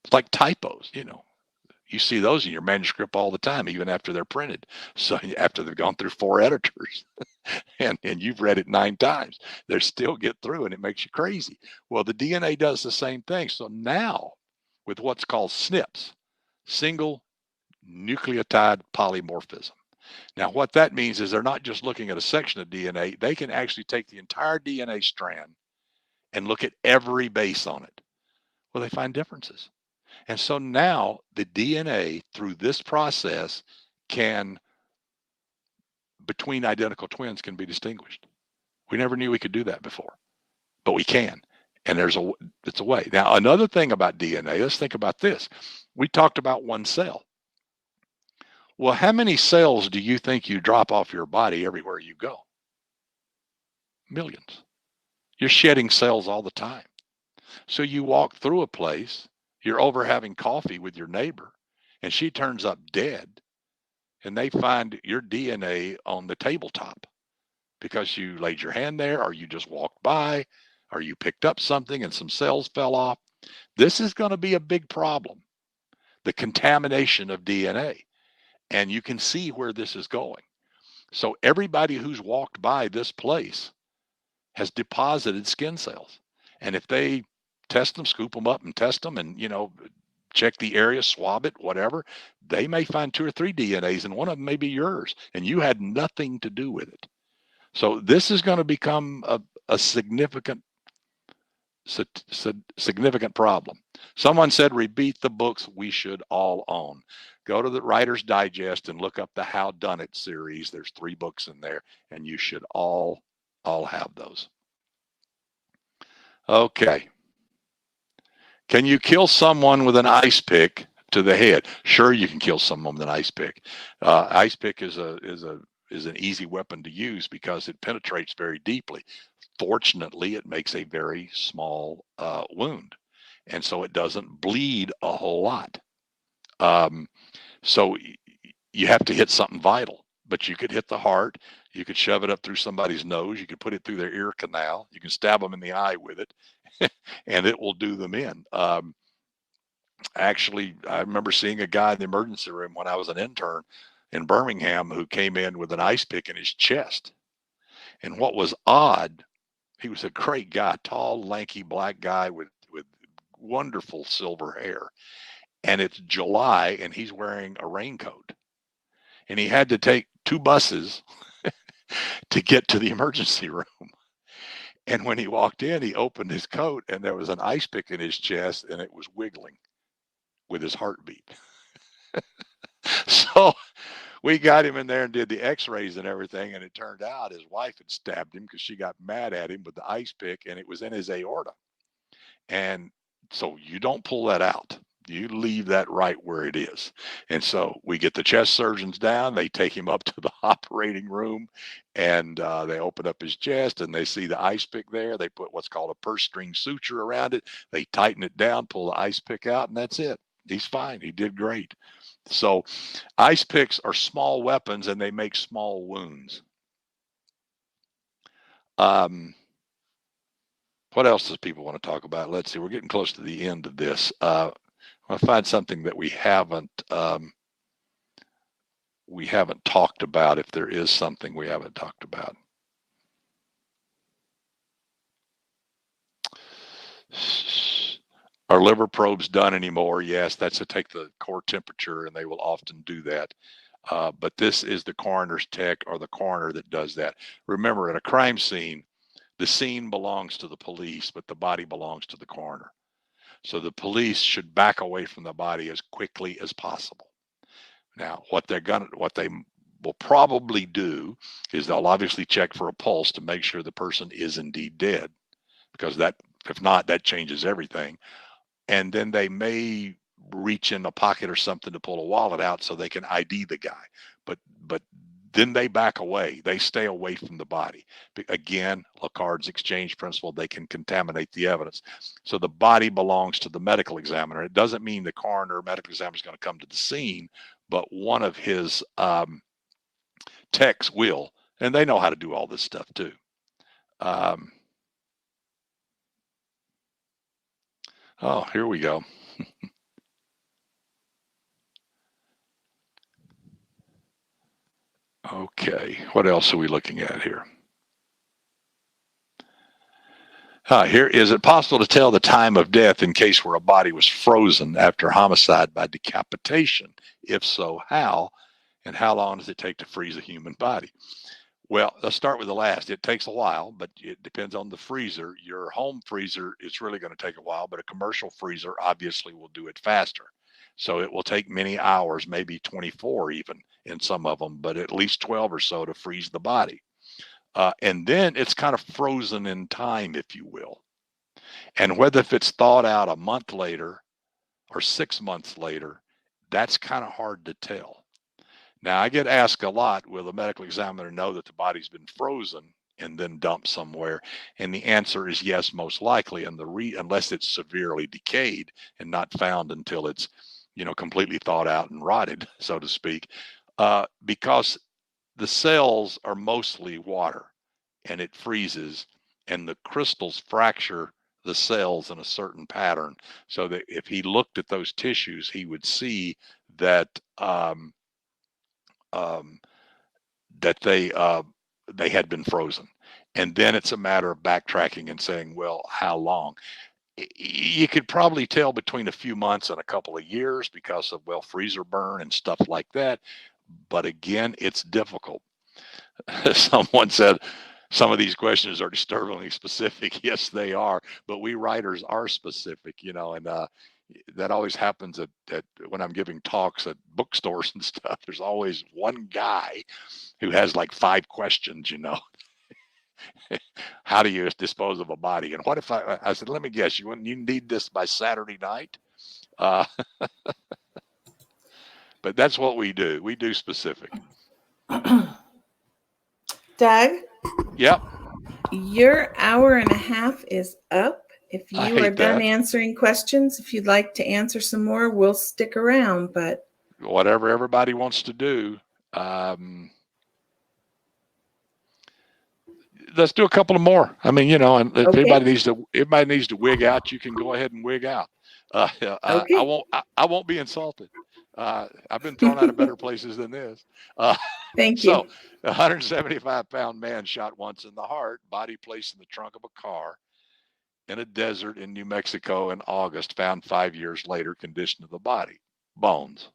It's like typos, You see those in your manuscript all the time, even after they're printed. So after they've gone through 4 editors and you've read it 9 times, they still get through and it makes you crazy. Well, the DNA does the same thing. So now with what's called SNPs, single nucleotide polymorphism. Now, what that means is they're not just looking at a section of DNA. They can actually take the entire DNA strand and look at every base on it. Well, they find differences. And so now the DNA through this process between identical twins can be distinguished. We never knew we could do that before, but we can. And it's a way. Now, another thing about DNA, let's think about this. We talked about one cell. Well, how many cells do you think you drop off your body everywhere you go? Millions. You're shedding cells all the time. So you walk through a place, you're over having coffee with your neighbor, and she turns up dead, and they find your DNA on the tabletop because you laid your hand there, or you just walked by, or you picked up something and some cells fell off. This is going to be a big problem, the contamination of DNA. And you can see where this is going. So everybody who's walked by this place has deposited skin cells. And if they test them, scoop them up and test them and, check the area, swab it, whatever, they may find 2 or 3 DNAs and one of them may be yours and you had nothing to do with it. So this is going to become a significant problem. Someone said, repeat the books we should all own. Go to the Writer's Digest and look up the How Done It series. There's 3 books in there, and you should all have those. Okay. Can you kill someone with an ice pick to the head? Sure, you can kill someone with an ice pick. Ice pick is an easy weapon to use because it penetrates very deeply. Fortunately, it makes a very small wound, and so it doesn't bleed a whole lot. So you have to hit something vital, but you could hit the heart. You could shove it up through somebody's nose. You could put it through their ear canal. You can stab them in the eye with it, and it will do them in. Actually, I remember seeing a guy in the emergency room when I was an intern in Birmingham who came in with an ice pick in his chest. And what was odd, he was a great guy, tall, lanky black guy with wonderful silver hair. And it's July and he's wearing a raincoat. And he had to take 2 buses to get to the emergency room. And when he walked in, he opened his coat and there was an ice pick in his chest and it was wiggling with his heartbeat. So we got him in there and did the x-rays and everything. And it turned out his wife had stabbed him because she got mad at him with the ice pick and it was in his aorta. And so you don't pull that out. You leave that right where it is. And so we get the chest surgeons down. They take him up to the operating room and they open up his chest and they see the ice pick there. They put what's called a purse string suture around it. They tighten it down, pull the ice pick out, and that's it. He's fine. He did great. So ice picks are small weapons and they make small wounds. What else does people want to talk about? Let's see. We're getting close to the end of this. I'll find something that we haven't talked about, if there is something we haven't talked about. Are liver probes done anymore? Yes, that's to take the core temperature, and they will often do that. But this is the coroner's tech or the coroner that does that. Remember, at a crime scene, the scene belongs to the police, but the body belongs to the coroner. So the police should back away from the body as quickly as possible. Now, what they will probably do is they'll obviously check for a pulse to make sure the person is indeed dead, because that, if not, that changes everything. And then they may reach in a pocket or something to pull a wallet out so they can ID the guy. But then they back away. They stay away from the body. Again, Lacard's exchange principle, they can contaminate the evidence. So the body belongs to the medical examiner. It doesn't mean the coroner or medical examiner is going to come to the scene, but one of his techs will, and they know how to do all this stuff too. Oh, here we go. Okay, what else are we looking at here? Here, is it possible to tell the time of death in case where a body was frozen after homicide by decapitation? If so, how? And how long does it take to freeze a human body? Well, let's start with the last. It takes a while, but it depends on the freezer. Your home freezer, it's really going to take a while, but a commercial freezer obviously will do it faster. So it will take many hours, maybe 24 even in some of them, but at least 12 or so to freeze the body. And then it's kind of frozen in time, if you will. And whether if it's thawed out a month later or 6 months later, that's kind of hard to tell. Now, I get asked a lot, will the medical examiner know that the body's been frozen and then dumped somewhere? And the answer is yes, most likely, and unless it's severely decayed and not found until it's, completely thawed out and rotted, so to speak, because the cells are mostly water and it freezes, and the crystals fracture the cells in a certain pattern, so that if he looked at those tissues, he would see that that they had been frozen. And then it's a matter of backtracking and saying, well, how long? You could probably tell between a few months and a couple of years because of, freezer burn and stuff like that. But again, it's difficult. Someone said some of these questions are disturbingly specific. Yes, they are. But we writers are specific, and that always happens at when I'm giving talks at bookstores and stuff. There's always one guy who has like 5 questions, How do you dispose of a body? And what if I said, let me guess, you need this by Saturday night? But that's what we do. We do specific. Doug? Yep. Your hour and a half is up. If you are done answering questions, if you'd like to answer some more, we'll stick around. But whatever everybody wants to do. Let's do a couple of more. I mean, and if anybody needs to wig out, you can go ahead and wig out. Okay. I won't be insulted. I've been thrown out of better places than this. Thank you. So, a 175-pound man shot once in the heart, body placed in the trunk of a car in a desert in New Mexico in August, found 5 years later, condition of the body, bones.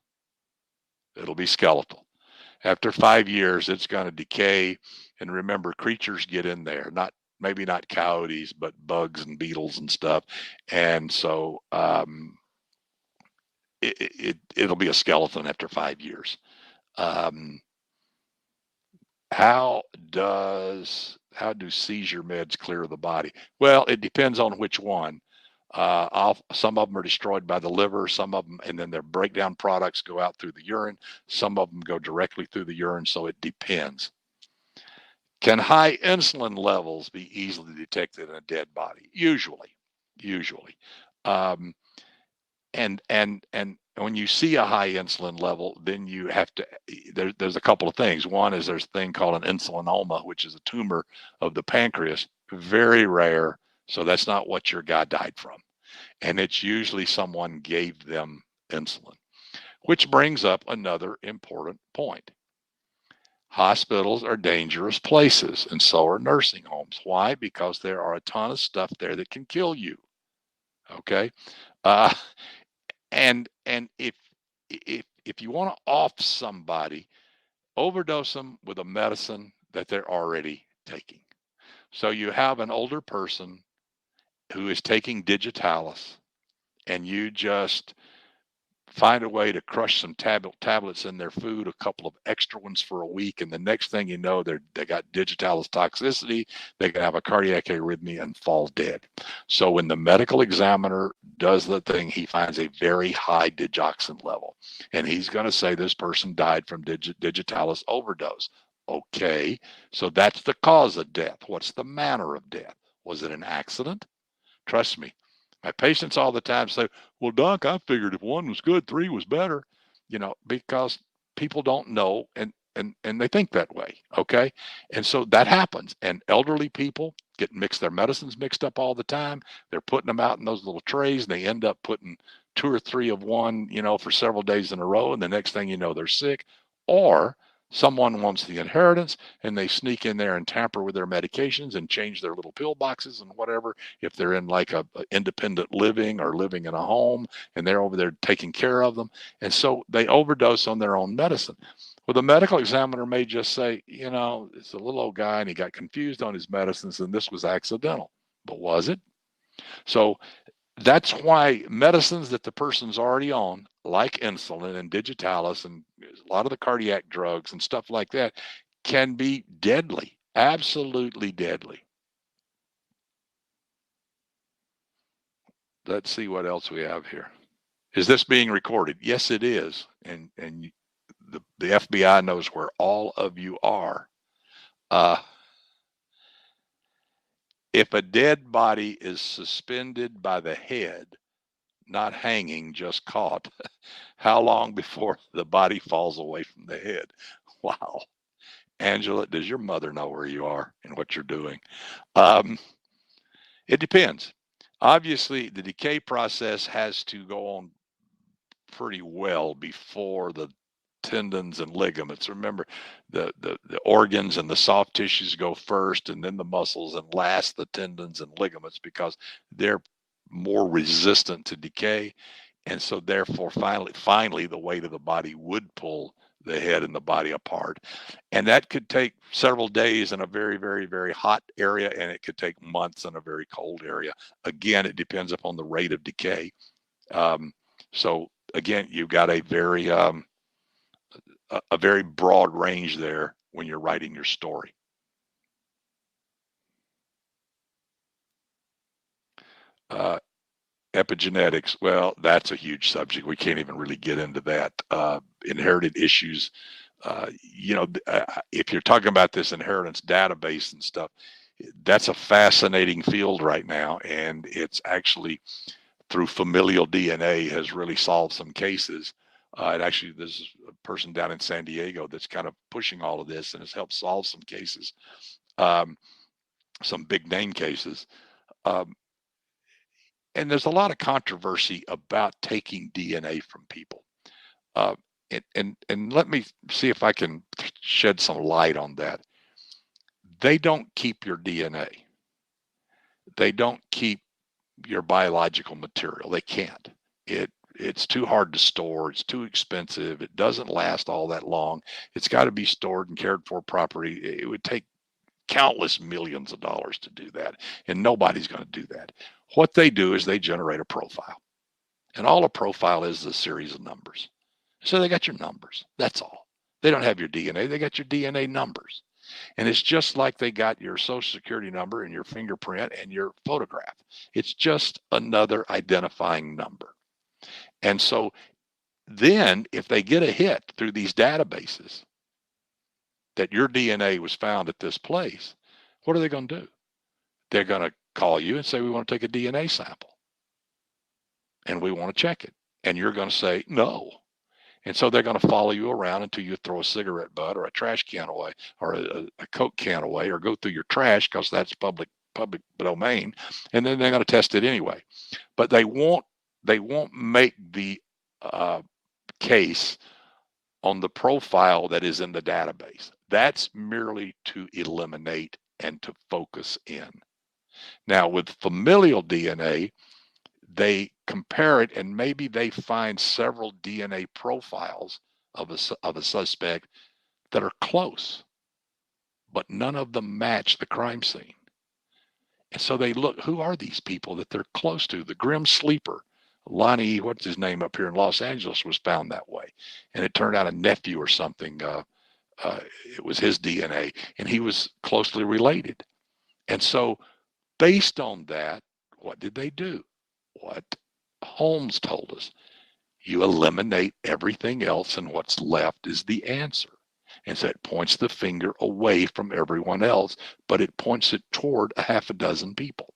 It'll be skeletal. After 5 years, it's going to decay. And remember, creatures get in there, maybe not coyotes, but bugs and beetles and stuff. And so it'll be a skeleton after 5 years. How do seizure meds clear the body? Well, it depends on which one. Some of them are destroyed by the liver, some of them, and then their breakdown products go out through the urine. Some of them go directly through the urine, so it depends. Can high insulin levels be easily detected in a dead body? Usually. And when you see a high insulin level, then you have to, there's a couple of things. One is there's a thing called an insulinoma, which is a tumor of the pancreas, very rare. So that's not what your guy died from. And it's usually someone gave them insulin, which brings up another important point. Hospitals are dangerous places, and so are nursing homes. Why? Because there are a ton of stuff there that can kill you. Okay. And if you want to off somebody, overdose them with a medicine that they're already taking. So you have an older person who is taking digitalis, and you just find a way to crush some tablets in their food, a couple of extra ones for a week, and the next thing you know, they got digitalis toxicity, they can have a cardiac arrhythmia and fall dead. So when the medical examiner does the thing, he finds a very high digoxin level. And he's going to say this person died from digitalis overdose. Okay, so that's the cause of death. What's the manner of death? Was it an accident? Trust me, my patients all the time say, well, doc, I figured if 1 was good, 3 was better, because people don't know, and they think that way. Okay. And so that happens. And elderly people get their medicines mixed up all the time. They're putting them out in those little trays, and they end up putting 2 or 3 of one, for several days in a row. And the next thing you know, they're sick. Or someone wants the inheritance, and they sneak in there and tamper with their medications and change their little pill boxes and whatever. If they're in like a independent living or living in a home, and they're over there taking care of them. And so they overdose on their own medicine. Well, the medical examiner may just say, it's a little old guy and he got confused on his medicines and this was accidental. But was it? So that's why medicines that the person's already on, like insulin and digitalis and a lot of the cardiac drugs and stuff like that, can be deadly, absolutely deadly. Let's see what else we have here. Is this being recorded? Yes, it is. And the FBI knows where all of you are. If a dead body is suspended by the head, not hanging, just caught, how long before the body falls away from the head? Wow. Angela, does your mother know where you are and what you're doing? It depends. Obviously, the decay process has to go on pretty well before the tendons and ligaments. Remember, the organs and the soft tissues go first, and then the muscles, and last the tendons and ligaments, because they're more resistant to decay. And so therefore, finally, the weight of the body would pull the head and the body apart. And that could take several days in a very, very, very hot area, and it could take months in a very cold area. Again, it depends upon the rate of decay. So again, you've got a very broad range there when you're writing your story. Epigenetics, well, that's a huge subject. We can't even really get into that. Inherited issues, if you're talking about this inheritance database and stuff, that's a fascinating field right now. And it's actually through familial DNA has really solved some cases. And actually, there's a person down in San Diego that's kind of pushing all of this and has helped solve some cases, some big name cases. And there's a lot of controversy about taking DNA from people. And let me see if I can shed some light on that. They don't keep your DNA. They don't keep your biological material. They can't. It's too hard to store. It's too expensive. It doesn't last all that long. It's got to be stored and cared for properly. It would take countless millions of dollars to do that, and nobody's going to do that. What they do is they generate a profile, and all a profile is a series of numbers. So they got your numbers. That's all. They don't have your DNA. They got your DNA numbers. And it's just like they got your social security number and your fingerprint and your photograph. It's just another identifying number. And so then if they get a hit through these databases that your DNA was found at this place, what are they going to do? They're going to call you and say, we want to take a DNA sample and we want to check it. And you're going to say no. And so they're going to follow you around until you throw a cigarette butt or a trash can away or a Coke can away, or go through your trash, because that's public domain. And then they're going to test it anyway. But they won't make the case on the profile that is in the database. That's merely to eliminate and to focus in. Now, with familial DNA, they compare it, and maybe they find several DNA profiles of a suspect that are close, but none of them match the crime scene. And so they look, who are these people that they're close to? The Grim Sleeper, Lonnie, what's his name up here in Los Angeles, was found that way. And it turned out a nephew or something, it was his DNA, and he was closely related. And so based on that, what did they do? What Holmes told us. You eliminate everything else, and what's left is the answer. And so it points the finger away from everyone else, but it points it toward a half a dozen people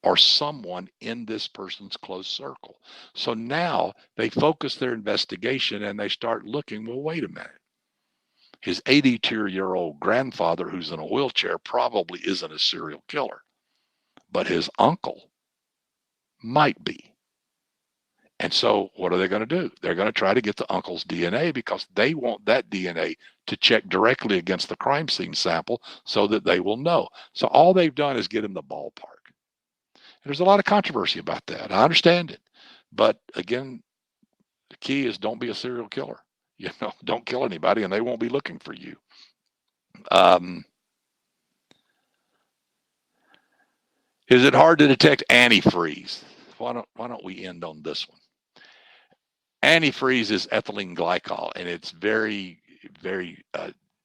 or someone in this person's close circle. So now they focus their investigation and they start looking, well, wait a minute. His 82-year-old grandfather, who's in a wheelchair, probably isn't a serial killer, but his uncle might be. And so what are they going to do? They're going to try to get the uncle's DNA because they want that DNA to check directly against the crime scene sample so that they will know. So all they've done is get him the ballpark. And there's a lot of controversy about that. I understand it. But again, the key is don't be a serial killer. Don't kill anybody and they won't be looking for you. Is it hard to detect antifreeze? Why don't we end on this one? Antifreeze is ethylene glycol, and it's very, very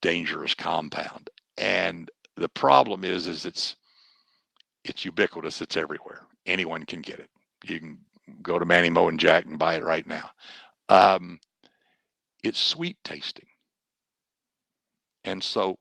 dangerous compound. And the problem is it's ubiquitous. It's everywhere. Anyone can get it. You can go to Manny, Mo, and Jack and buy it right now. It's sweet tasting. And so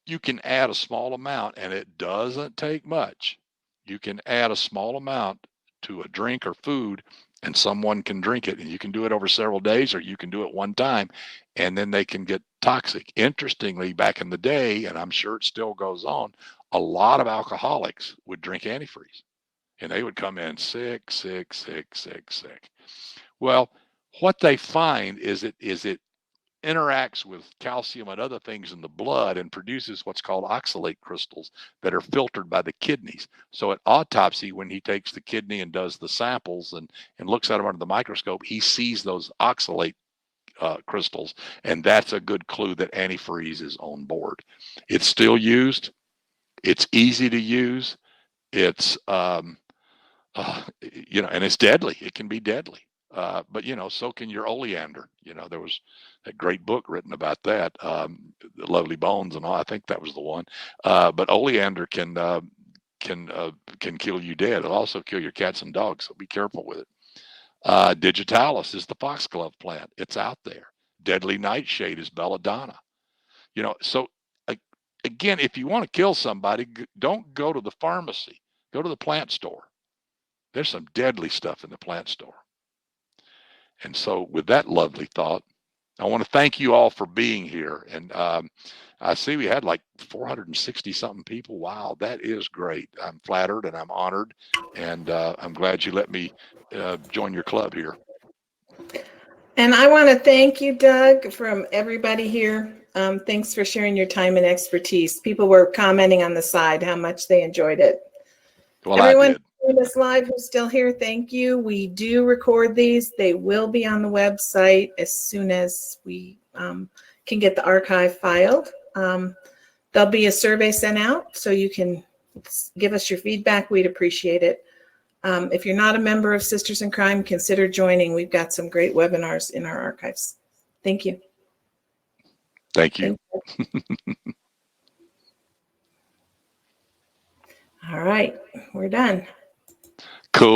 you can add a small amount, and it doesn't take much. You can add a small amount to a drink or food, and someone can drink it, and you can do it over several days, or you can do it one time, and then they can get toxic. Interestingly, back in the day, and I'm sure it still goes on, a lot of alcoholics would drink antifreeze, and they would come in sick. Well, what they find is it interacts with calcium and other things in the blood and produces what's called oxalate crystals that are filtered by the kidneys. So at autopsy, when he takes the kidney and does the samples and looks at them under the microscope, he sees those oxalate crystals, and that's a good clue that antifreeze is on board. It's still used. It's easy to use. It's and it's deadly. It can be deadly. But so can your oleander. There was a great book written about that, The Lovely Bones and all. I think that was the one. But oleander can kill you dead. It'll also kill your cats and dogs. So be careful with it. Digitalis is the foxglove plant. It's out there. Deadly nightshade is belladonna. So again, if you want to kill somebody, don't go to the pharmacy. Go to the plant store. There's some deadly stuff in the plant store. And so with that lovely thought, I want to thank you all for being here. And I see we had like 460 something people. Wow, that is great. I'm flattered and I'm honored. And I'm glad you let me join your club here. And I want to thank you, Doug, from everybody here. Thanks for sharing your time and expertise. People were commenting on the side how much they enjoyed it. Well, everyone I did. Us live who's still here, thank you. We do record these. They will be on the website as soon as we can get the archive filed. There'll be a survey sent out so you can give us your feedback. We'd appreciate it. If you're not a member of Sisters in Crime, consider joining. We've got some great webinars in our archives. Thank you. Thank you. All right, we're done.